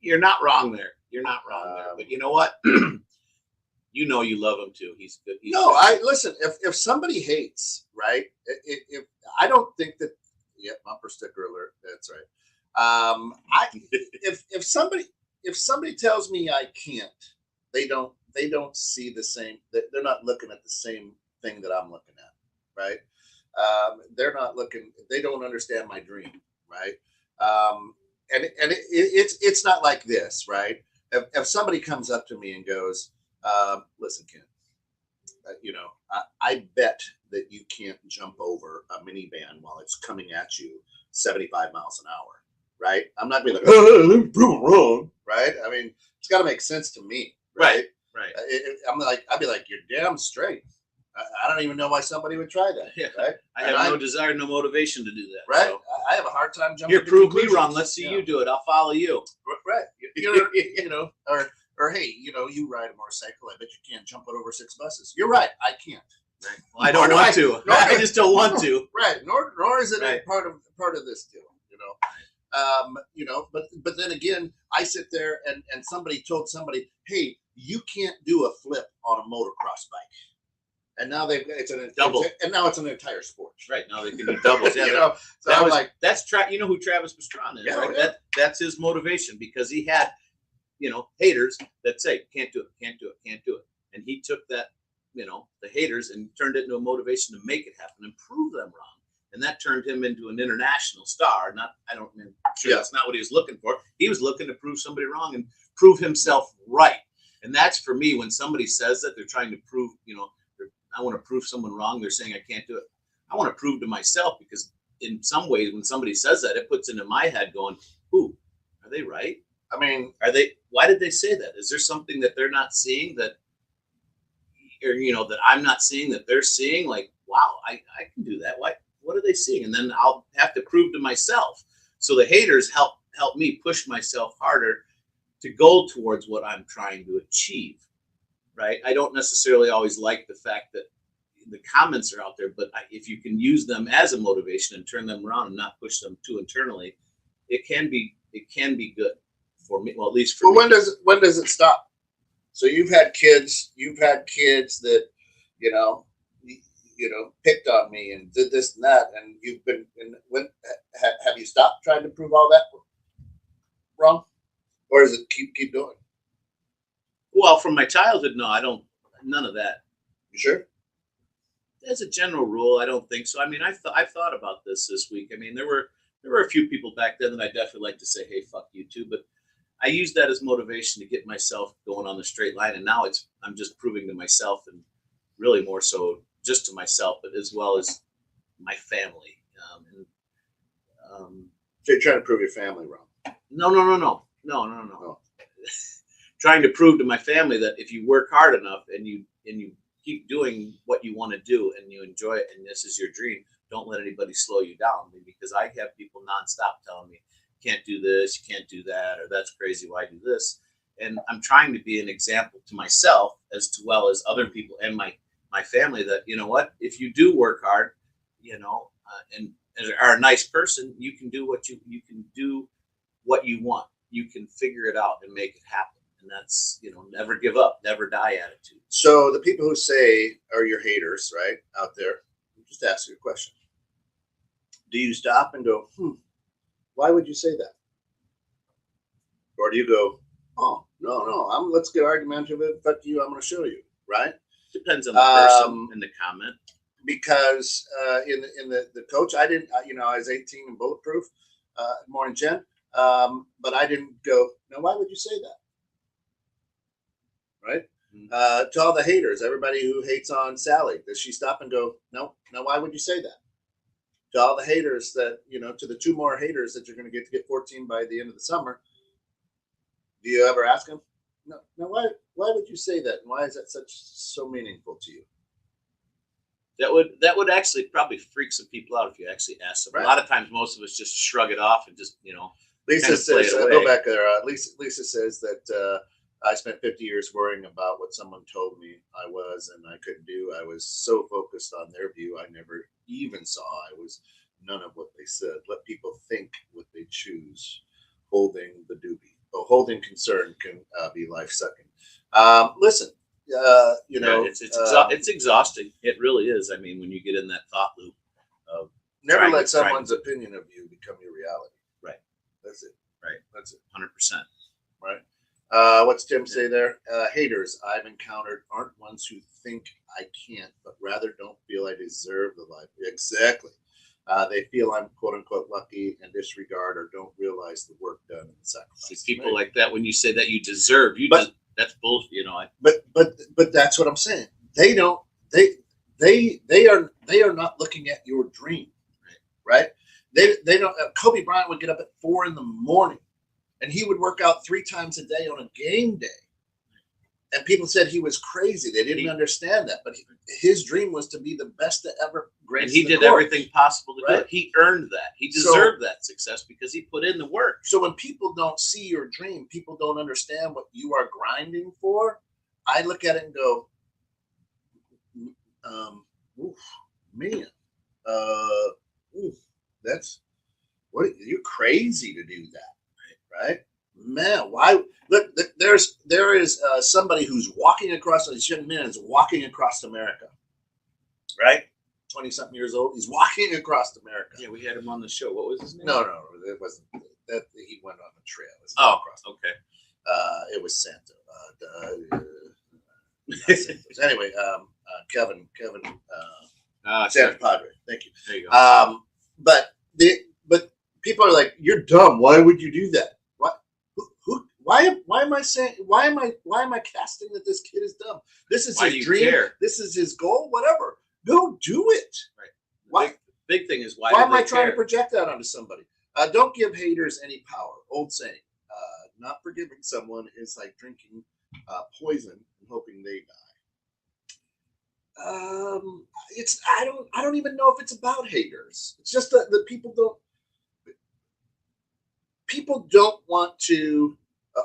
You're not wrong there. You're not wrong there. But you know what? You know you love him too. He's good. Listen. If somebody hates, right? If I don't think that. Yeah, bumper sticker alert. That's right. If somebody tells me I can't, they don't see the same. They're not looking at the same thing that I'm looking at, right? They're not looking. They don't understand my dream, right? And it's not like this, right? If somebody comes up to me and goes, "Listen, Ken, I bet that you can't jump over a minivan while it's coming at you 75 miles an hour," right? I'm not being like, "Oh, let me prove it wrong," right? I mean, it's got to make sense to me, right? Right. I'd be like, "You're damn straight." I don't even know why somebody would try that. Yeah. Right? I have no desire, no motivation to do that. Right. So. I have a hard time jumping. Here, prove me wrong. Let's see you do it. I'll follow you. Right. Or hey, you ride a motorcycle. I bet you can't jump it over 6 buses. You're right. I can't. Right. Well, I don't want to. I just don't want to. Right. Nor is it part of this deal. But then again, I sit there and somebody told somebody, hey, you can't do a flip on a motocross bike. And now it's an entire sport. Right. Now they can do doubles. Yeah, you know who Travis Pastrana is, right? Yeah. That's his motivation because he had, haters that say, can't do it. And he took that, the haters and turned it into a motivation to make it happen and prove them wrong. And that turned him into an international star. That's not what he was looking for. He was looking to prove somebody wrong and prove himself right. And that's for me, when somebody says that they're trying to prove, I want to prove someone wrong. They're saying I can't do it. I want to prove to myself because in some ways, when somebody says that, it puts into my head going, ooh, are they right? I mean, why did they say that? Is there something that they're not seeing that I'm not seeing that they're seeing? Like, wow, I can do that. What are they seeing? And then I'll have to prove to myself. So the haters help me push myself harder to go towards what I'm trying to achieve. Right. I don't necessarily always like the fact that the comments are out there, but if you can use them as a motivation and turn them around and not push them too internally, it can be good for me. Well, at least for me. When does it stop? So you've had kids that, picked on me and did this and that. And you've been, have you stopped trying to prove all that wrong? Or does it keep doing? Well, from my childhood, no, I don't. None of that. You sure? As a general rule, I don't think so. I mean, I've thought about this week. I mean, there were a few people back then that I definitely like to say, "Hey, fuck you too." But I used that as motivation to get myself going on the straight line. And now I'm just proving to myself, and really more so just to myself, but as well as my family. So you're trying to prove your family wrong. No. Trying to prove to my family that if you work hard enough and you keep doing what you want to do and you enjoy it and this is your dream, don't let anybody slow you down. Because I have people nonstop telling me, you can't do this, you can't do that, or that's crazy, why do this? And I'm trying to be an example to myself as well as other people and my family that, you know what, if you do work hard, and are a nice person, you can do what you want. You can figure it out and make it happen. And that's, never give up, never die attitude. So the people who say are your haters, right, out there, just ask you a question. Do you stop and go, why would you say that? Or do you go, oh, no, let's get argumentative. Fuck you, I'm going to show you, right? Depends on the person and the comment. Because in the coach, I didn't, I was 18 and bulletproof, morning Jen, but I didn't go, now why would you say that? Right? Mm-hmm. To all the haters, everybody who hates on Sally, does she stop and go, no, why would you say that? To all the haters that, to the 2 more haters that you're going to get 14 by the end of the summer, do you ever ask them, no, why would you say that? And why is that so meaningful to you? That would actually probably freak some people out if you actually ask them. Right. A lot of times, most of us just shrug it off and just, Lisa says, go back there. Lisa says that I spent 50 years worrying about what someone told me I was and I couldn't do. I was so focused on their view, I never even saw I was none of what they said. Let people think what they choose. Holding the doobie. Holding concern can be life-sucking. Listen. It's exhausting. It really is. I mean, when you get in that thought loop of never let someone's opinion of you become your reality. Right. That's it. Right. That's it. 100%. Right. What's Tim say there? Haters I've encountered aren't ones who think I can't, but rather don't feel I deserve the life. Exactly. They feel I'm quote unquote lucky and disregard or don't realize the work done and the sacrifice. See, people like that, when you say that you deserve, that's bullshit. But that's what I'm saying. They don't. They are not looking at your dream, right? They don't. Kobe Bryant would get up at 4 a.m. and he would work out 3 times a day on a game day. And people said he was crazy. They didn't understand that. But his dream was to be the best to ever grace and he did everything possible to do it. He earned that. He deserved that success because he put in the work. So when people don't see your dream, people don't understand what you are grinding for. I look at it and go, man, that's what you're crazy to do that, right? Man, why? Look, there is somebody who's walking across. This young man is walking across America, right? 20-something years old. He's walking across America. Yeah, we had him on the show. What was his name? No, it wasn't. That he went on a trail. Okay. It was Santa. Anyway, Kevin, Santa Padre. Thank you. There you go. But people are like, you're dumb. Why would you do that? Why am I saying? Why am I casting that this kid is dumb? This is his dream. Care? This is his goal. Whatever. Go do it. Right. The big thing is why am I trying to project that onto somebody? Don't give haters any power. Old saying. Not forgiving someone is like drinking poison and hoping they die. I don't even know if it's about haters. It's just that the people don't want to.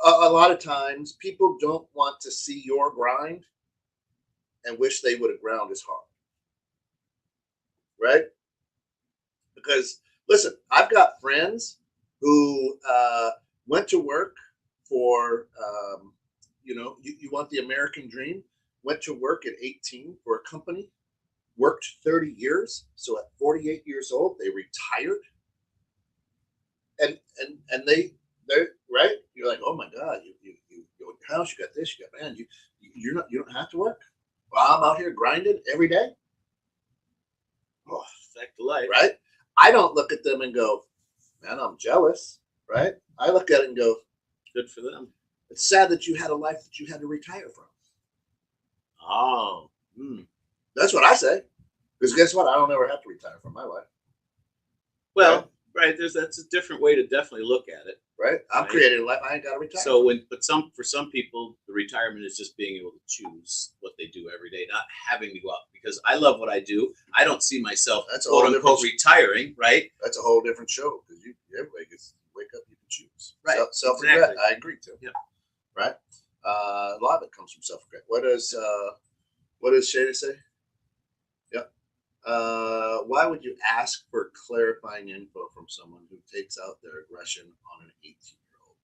A lot of times, people don't want to see your grind and wish they would have ground as hard. Right? Because, listen, I've got friends who went to work for, you want the American dream, went to work at 18 for a company, worked 30 years. So at 48 years old, they retired. And they're right. You're like, oh my God, you own your house, you got this, you got man, you don't have to work. Well, I'm out here grinding every day. Oh, back to life. Right? I don't look at them and go, man, I'm jealous. Right? I look at it and go, good for them. It's sad that you had a life that you had to retire from. Oh. That's what I say. Because guess what? I don't ever have to retire from my life. Well, Right. That's a different way to definitely look at it. right? I'm Right. creating a life. I ain't got to retire. So for some people, the retirement is just being able to choose what they do every day, not having to go out. Because I love what I do. I don't see myself That's a quote whole unquote different- retiring, right? That's a whole different show because everybody gets wake up, you can choose. Right. Self regret. Exactly. I agree too. Yeah. Right. A lot of it comes from self regret. What does Shayna say? Yep. Why would you ask for clarifying info from someone who takes out their aggression on an 18-year-old?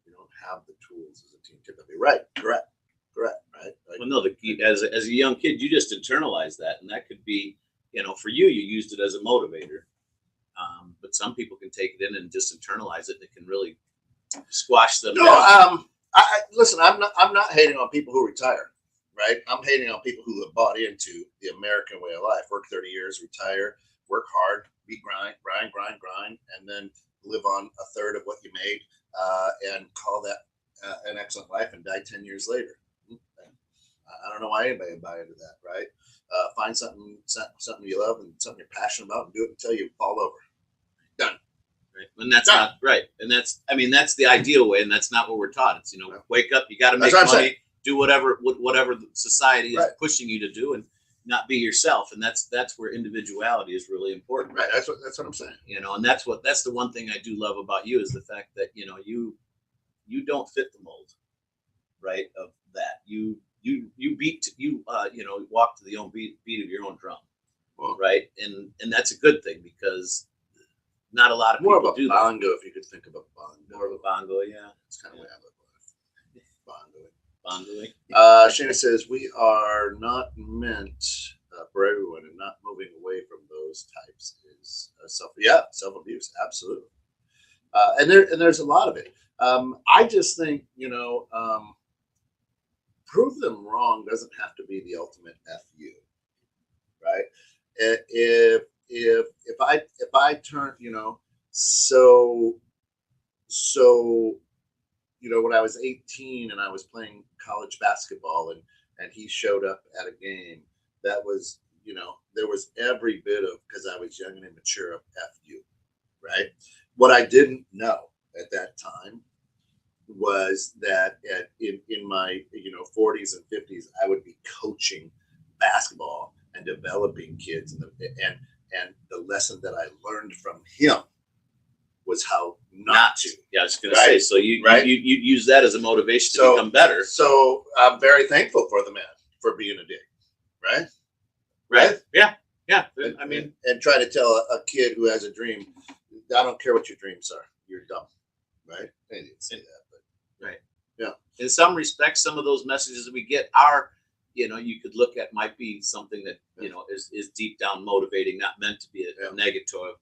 You don't have the tools as a teen typically. Right. Correct. Right. Like, Well, no, as a young kid, you just internalize that, and that could be, for you used it as a motivator. But some people can take it in and just internalize it, and it can really squash them. no. down. Listen. I'm not hating on people who retire. Right. I'm hating on people who have bought into the American way of life. Work 30 years, retire, work hard, grind, and then live on a third of what you made, and call that an excellent life and die 10 years later. I don't know why anybody would buy into that, right? Find something you love and something you're passionate about and do it until you fall over. Done. Right. And that's not right. And that's the ideal way, and that's not what we're taught. It's, wake up, you got to make That's what I'm money, do whatever the society is Right. pushing you to do, and not be yourself. And that's where individuality is really important. Right. That's what I'm saying. And that's the one thing I do love about you is the fact that, you don't fit the mold, right? Of that. You walk to the own beat of your own drum. Well, Right. And that's a good thing because not a lot of more people of a do that. bongo, if you could think of a bongo. More of a bongo, yeah. It's kind of way I look at it. Bongoing. Shana says we are not meant for everyone, and not moving away from those types is self abuse, absolutely. And there's a lot of it. I just think prove them wrong doesn't have to be the ultimate fu, right? If I turn when I was 18 and I was playing college basketball and he showed up at a game, that was, there was every bit of, because I was young and immature, of FU, right? What I didn't know at that time was that in my 40s and 50s, I would be coaching basketball and developing kids, and the lesson that I learned from him was how not to. Yeah, I was going Right. to say. So you use that as a motivation to become better. So I'm very thankful for the man for being a dick, right? Right. Yeah. And try to tell a kid who has a dream, I don't care what your dreams are, you're dumb, right? I didn't say that, but Right. Yeah. In some respects, some of those messages that we get are, you could look at might be something that, is deep down motivating, not meant to be a negative,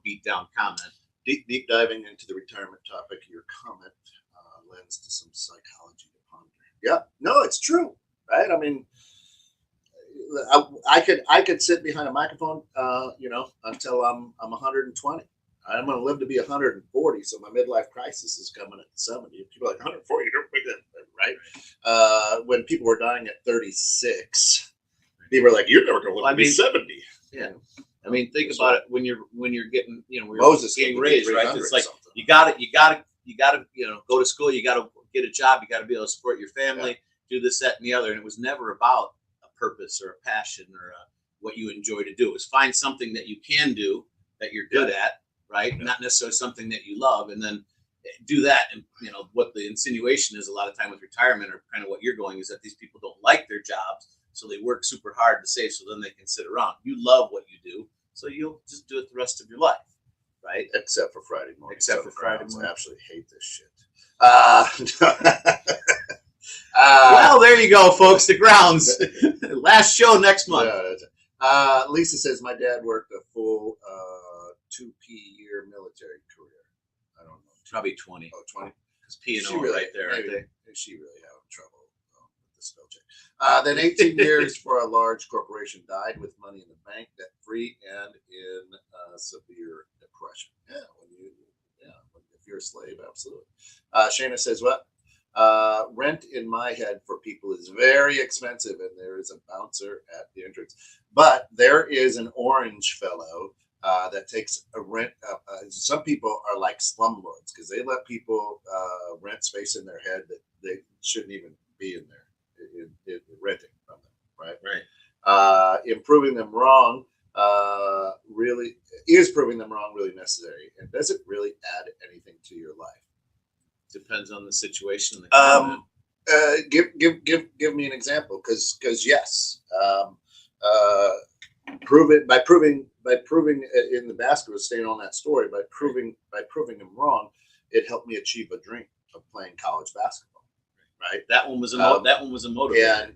beat down comment. Deep diving into the retirement topic, your comment lends to some psychology to ponder. Yeah, no, it's true, right? I mean, I could sit behind a microphone, until I'm 120. I'm going to live to be 140, so my midlife crisis is coming at 70. People are like 140, you don't think that, right? When people were dying at 36, people were like, "You're never going to live to be 70." Yeah. I mean, think about it when you're getting, we're Moses getting raised, right? It's like you got to, go to school. You got to get a job. You got to be able to support your family, do this, that, and the other. And it was never about a purpose or a passion or what you enjoy to do. It was find something that you can do that you're good at, right? Yeah. Not necessarily something that you love, and then do that. And what the insinuation is a lot of time with retirement, or kind of what you're going, is that these people don't like their jobs, so they work super hard to save, so then they can sit around. You love what you do, so you'll just do it the rest of your life, right? Except for Friday morning. Except for Friday morning. I absolutely hate this shit. Well, there you go, folks. The grounds. Last show next month. Lisa says my dad worked a full 2-year military career. I don't know. Probably 20. Oh, 20. Because P&O really, right there, aren't they? She really having trouble with the spell check. Then 18 years for a large corporation, died with money in the bank, debt free, and in severe depression. If you're a slave, absolutely. Shana says, what? Rent in my head for people is very expensive, and there is a bouncer at the entrance. But there is an orange fellow that takes a rent. Some people are like slumlords because they let people rent space in their head that they shouldn't even be in there, renting from them, right? Right. Improving them wrong really is proving them wrong really necessary, and does it really add anything to your life? Depends on the situation and the comment. Give me an example, because yes, prove it by proving in the basket, staying on that story, by proving him wrong, it helped me achieve a dream of playing college basketball. Right. That one was a motivator.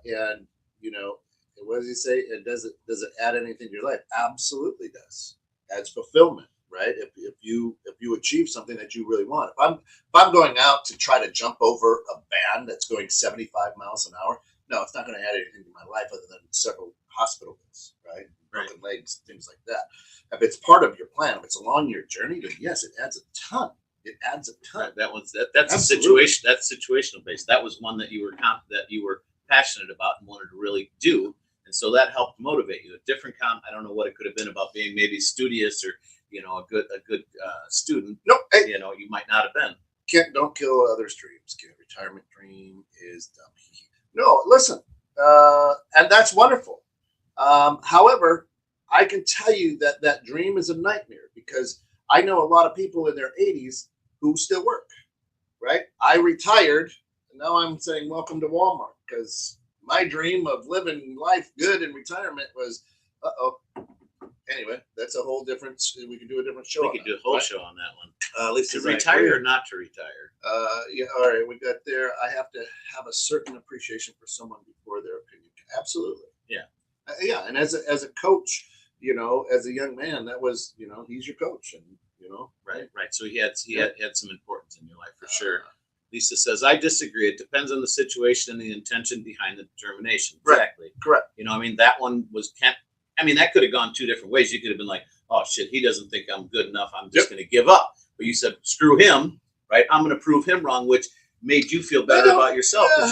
And you know, what does he say? And does it add anything to your life? Absolutely does. Adds fulfillment. Right. If you achieve something that you really want. If I'm going out to try to jump over a band that's going 75 miles an hour, no, it's not going to add anything to my life other than several hospital bills, right? Broken legs, things like that. If it's part of your plan, if it's along your journey, then yes, it adds a ton. It adds a ton. Right. That's Absolutely. A situation. That's situational based. That was one that you were passionate about and wanted to really do, and so that helped motivate you. A different I don't know what it could have been about being maybe studious or a good student. Nope. Hey, you might not have been. Don't kill others' dreams. Retirement dream is dumb. No, listen, and that's wonderful. However, I can tell you that dream is a nightmare, because I know a lot of people in their 80s who still work. Right? I retired, and now I'm saying welcome to Walmart, because my dream of living life good in retirement was, anyway, that's a whole different. We can do a different show. We could do a whole show on that one. At least to retire or not to retire. Yeah. All right. We got there. I have to have a certain appreciation for someone before their opinion. Absolutely. Yeah. Yeah. And as a coach, as a young man, that was, he's your coach, and Right. So he had some importance in your life for sure. Lisa says, I disagree. It depends on the situation and the intention behind the determination. Exactly. Correct. That one was that could have gone two different ways. You could have been like, oh shit, he doesn't think I'm good enough, I'm just going to give up. But you said, screw him, right? I'm going to prove him wrong, which made you feel better about yourself. Right?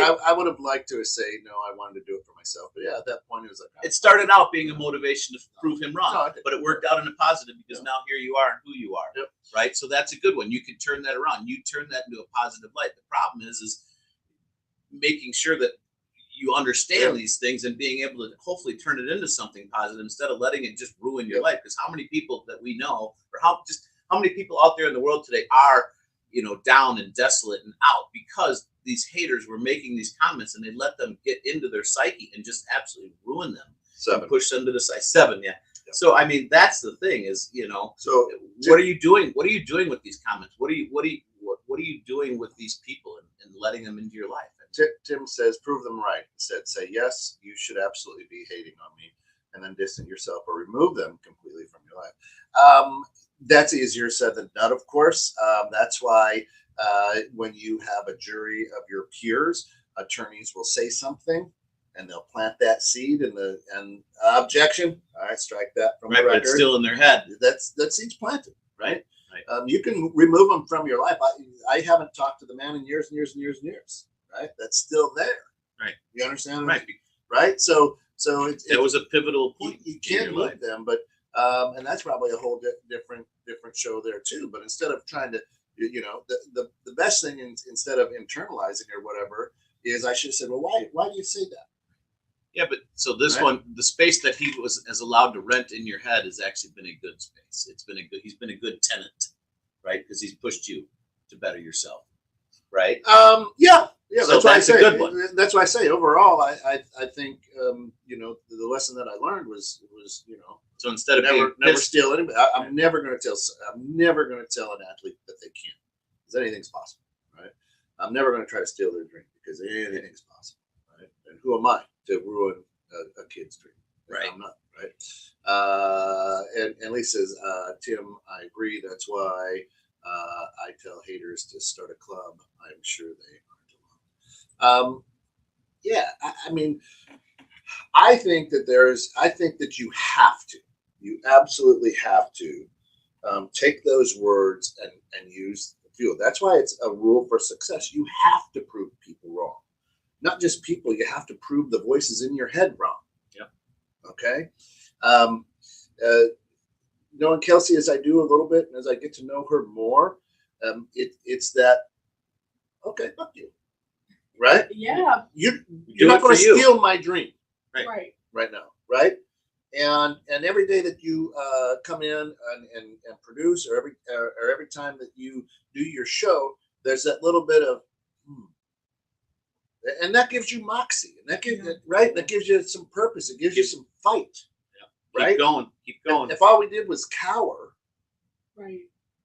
I would have liked to say, no, I wanted to do it for myself. But yeah, at that point, it was like, it started out being a motivation to prove him wrong, but it worked out in a positive, because now here you are and who you are. Yep. Right? So that's a good one. You can turn that around. You turn that into a positive light. The problem is making sure that you understand these things and being able to hopefully turn it into something positive instead of letting it just ruin your life. Because how many people that we know, or how many people out there in the world today are, down and desolate and out because these haters were making these comments, and they let them get into their psyche and just absolutely ruin them. And push them to the side. 7, yeah. So that's the thing is, So what are you doing? What are you doing with these comments? What are you doing with these people and letting them into your life? Tim says, prove them right. Instead, say, yes, you should absolutely be hating on me, and then distance yourself or remove them completely from your life. That's easier said than done, of course. That's why when you have a jury of your peers, attorneys will say something, and they'll plant that seed and objection. All right, strike that from the record. But it's still in their head. That seed's planted, right? Right. You can remove them from your life. I haven't talked to the man in years and years and years and years. Right, that's still there. Right, you understand? Right. So it was a pivotal point. You can't move them, but and that's probably a whole different show there too. But instead of trying to, the best thing instead of internalizing or whatever is, I should have said, well, why do you say that? Yeah, but so this one, the space that he is allowed to rent in your head has actually been a good space. He's been a good tenant, right? Because he's pushed you to better yourself, right? Yeah, so that's a good one. That's why I say overall, I think the lesson that I learned was so instead of never steal anybody. I'm never going to tell an athlete that they can't, because anything's possible, right? I'm never going to try to steal their dream, because anything's possible, right? And who am I to ruin a kid's dream? Right. I'm not, right? And Lisa says, Tim, I agree. That's why I tell haters to start a club. I'm sure they aren't alone. I think that you have to. You absolutely have to take those words and use the fuel. That's why it's a rule for success. You have to prove people wrong. Not just people. You have to prove the voices in your head wrong. Yep. Okay. Knowing Kelsey as I do a little bit, and as I get to know her more, it's that, okay, fuck you. Right? Yeah. You're Do not it going for to you. steal my dream Right. right now. Right? And every day that you come in and produce, or every time that you do your show, there's that little bit of, and that gives you moxie, and that gives right. That gives you some purpose. It gives you some fight. Yeah. Right? Keep going. If all we did was cower,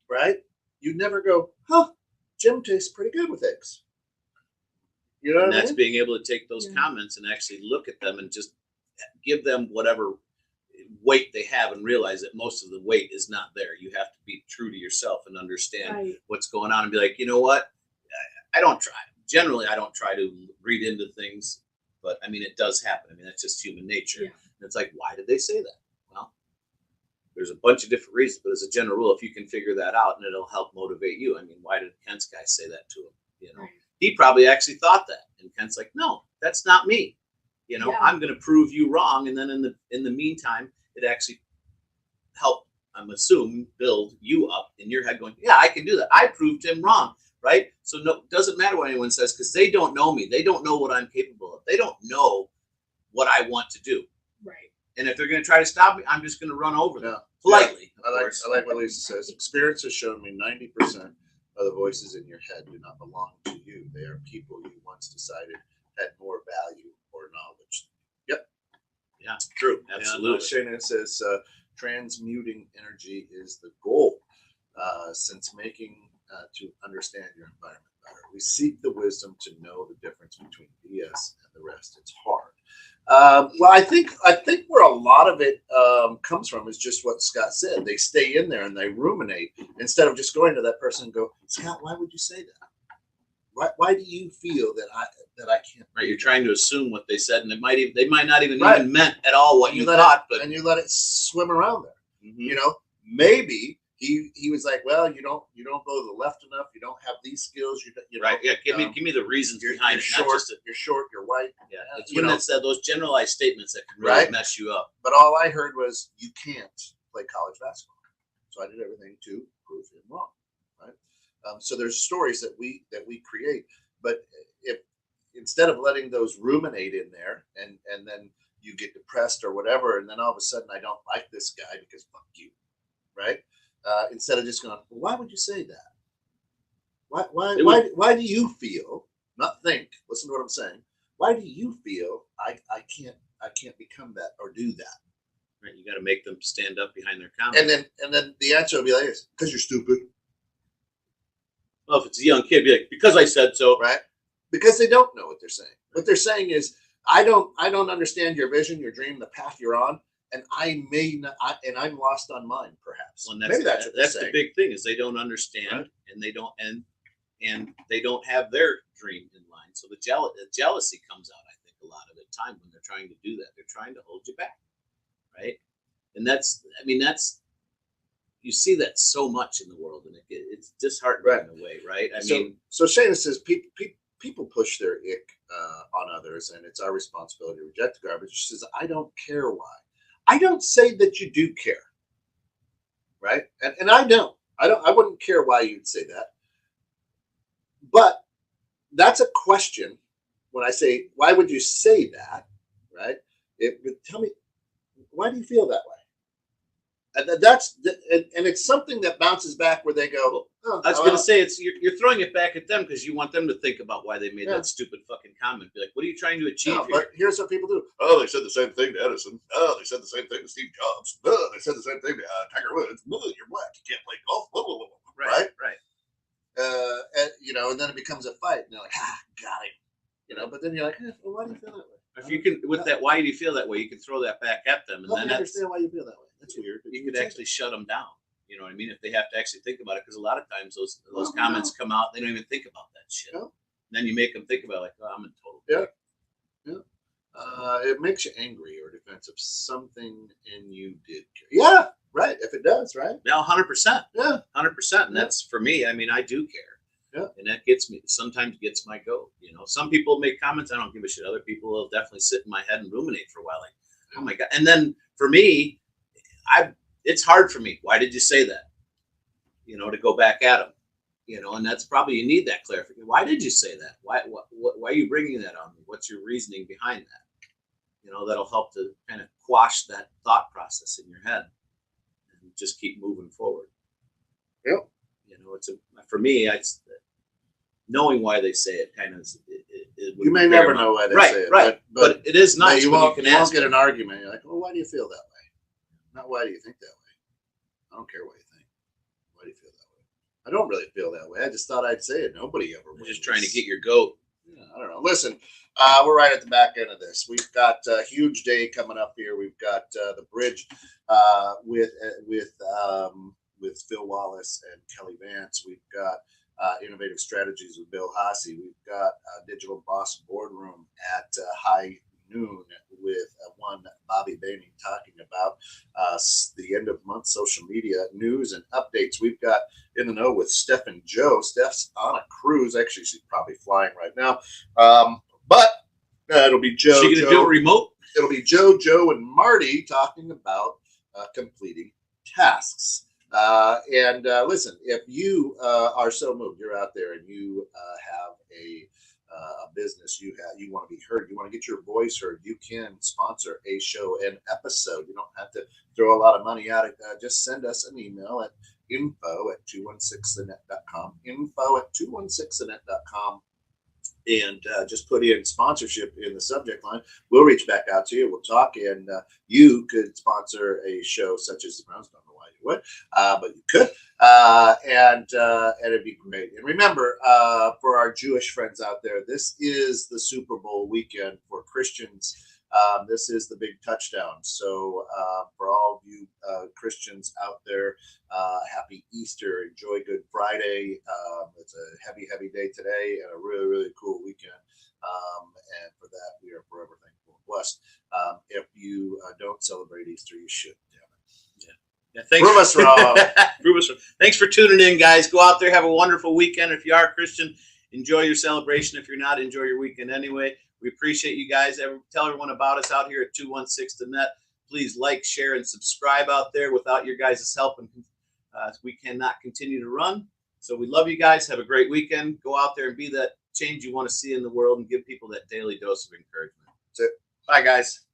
right, you'd never go, huh? Jim tastes pretty good with eggs. You know And what I that's mean? being able to take those comments and actually look at them and just give them whatever weight they have, and realize that most of the weight is not there. You have to be true to yourself and understand what's going on, and be like, you know what? I don't try. Generally, I don't try to read into things, but I mean, it does happen. I mean, that's just human nature. Yeah. And it's like, why did they say that? Well, there's a bunch of different reasons, but as a general rule, if you can figure that out, and it'll help motivate you. I mean, why did Kent's guy say that to him? You know, he probably actually thought that, and Kent's like, no, that's not me. You know, I'm going to prove you wrong, and then in the meantime, it actually helped, I'm assuming, build you up in your head, going, yeah, I can do that. I proved him wrong, right? So no, it doesn't matter what anyone says, because they don't know me. They don't know what I'm capable of. They don't know what I want to do. Right. And if they're going to try to stop me, I'm just going to run over them politely. I like what Lisa says. Experience has shown me 90% of the voices in your head do not belong to you. They are people you once decided had more value or knowledge. Yep. Yeah, true. Absolutely. Shana says transmuting energy is the goal. Since making to understand your environment better, we seek the wisdom to know the difference between BS and the rest. It's hard. Well, I think where a lot of it comes from is just what Scott said. They stay in there and they ruminate instead of just going to that person and go, Scott, why would you say that? Why do you feel that I can't? Right, you're trying to assume what they said, and they might not even meant at all what you thought, but you let it swim around there. Mm-hmm. You know, maybe he was like, well, you don't go to the left enough. You don't have these skills. You know, right? Yeah, give me the reasons behind it. Short, not just you're short. You're white. Yeah, it's when that said those generalized statements that can really mess you up. But all I heard was you can't play college basketball. So I did everything to prove him wrong. Right. So there's stories that we create, but if instead of letting those ruminate in there, and then you get depressed or whatever, and then all of a sudden I don't like this guy because fuck you, right? Instead of just going, well, why would you say that? Why do you feel? Not think. Listen to what I'm saying. Why do you feel I can't become that or do that? Right. You got to make them stand up behind their comments. And then the answer will be like this: because you're stupid. Well, if it's a young kid, be like, because I said so. Right. Because they don't know what they're saying. What they're saying is, I don't understand your vision, your dream, the path you're on, and I may not, and I'm lost on mine, perhaps. Well, maybe that's the big thing is they don't understand, and they don't they don't have their dream in line. So the jealousy comes out. I think a lot of the time when they're trying to do that, they're trying to hold you back, right? And that's you see that so much in the world, and it's disheartening in a way, right? So Shana says people push their ick on others, and it's our responsibility to reject the garbage. She says, I don't care why. I don't say that you do care, right? And I wouldn't care why you'd say that. But that's a question. When I say, why would you say that, right? It would tell me, why do you feel that way? And it's something that bounces back where they go, I was going to say, you're throwing it back at them because you want them to think about why they made that stupid fucking comment. Be like, what are you trying to achieve here? But here's what people do. Oh, they said the same thing to Edison. Oh, they said the same thing to Steve Jobs. Oh, they said the same thing to Tiger Woods. Oh, you're black. You can't play golf. Blah, blah, blah, blah. Right. And then it becomes a fight. And they're like, got him. But then you're like, well, why do you feel that way? If you can, with that, why do you feel that way? You can throw that back at them, and then understand why you feel that way. That's weird. You could actually shut them down. You know what I mean? If they have to actually think about it, because a lot of times those comments come out, they don't even think about that shit. No. Then you make them think about it, like, oh, I'm in total. It makes you angry or defensive. Something in you did. Yeah, right. If it does, right? Yeah, 100%. Yeah, 100%. And that's for me. I mean, I do care. Yeah. And that sometimes gets my goat. Some people make comments, I don't give a shit. Other people will definitely sit in my head and ruminate for a while. Like, Oh my God. And then for me, it's hard for me. Why did you say that? You know, to go back at them, you know, and that's probably, you need that clarification. Why did you say that? Why are you bringing that on me? What's your reasoning behind that? You know, that'll help to kind of quash that thought process in your head and just keep moving forward. Yep. You know, for me, knowing why they say it kind of, you may never know why they say it. Right. But it is nice. You when won't, you can you won't ask get them. an argument. You're like, well, why do you feel that way? Not why do you think that way? I don't care what you think. Why do you feel that way? I don't really feel that way. I just thought I'd say it. Nobody ever We're wins. just trying to get your goat. Yeah, I don't know. Listen, we're right at the back end of this. We've got a huge day coming up here. We've got the bridge with Phil Wallace and Kelly Vance. We've got innovative strategies with Bill Hasse. We've got Digital Boss Boardroom at high noon with one Bobby Bainey talking about the end of month social media news and updates. We've got In the Know with Steph and Joe. Steph's on a cruise. Actually, she's probably flying right now. But it'll be Joe. She gonna do a remote? It'll be Joe, and Marty talking about completing tasks. Listen, if you are so moved, you're out there and you have a business, you want to be heard, you want to get your voice heard, you can sponsor a show, an episode. You don't have to throw a lot of money at it. Just send us an email at info@216thenet.com, info@216thenet.com, and just put in sponsorship in the subject line. We'll reach back out to you. We'll talk, and you could sponsor a show such as the Browns. Don't know why you would, but you could, and it'd be great. And remember, for our Jewish friends out there, this is the Super Bowl weekend for Christians. This is the big touchdown. So for all of you Christians out there, happy Easter. Enjoy Good Friday. It's a heavy, heavy day today and a really, really cool weekend. And for that, we are forever thankful and blessed. If you don't celebrate Easter, you should. Yeah, thanks. Prove us wrong. Prove us wrong. Thanks for tuning in, guys. Go out there, have a wonderful weekend. If you are a Christian, enjoy your celebration. If you're not, enjoy your weekend anyway. We appreciate you guys. Tell everyone about us out here at 216 The Net. Please like, share, and subscribe out there. Without your guys' help, we cannot continue to run. So we love you guys. Have a great weekend. Go out there and be that change you want to see in the world and give people that daily dose of encouragement. That's it. Bye, guys.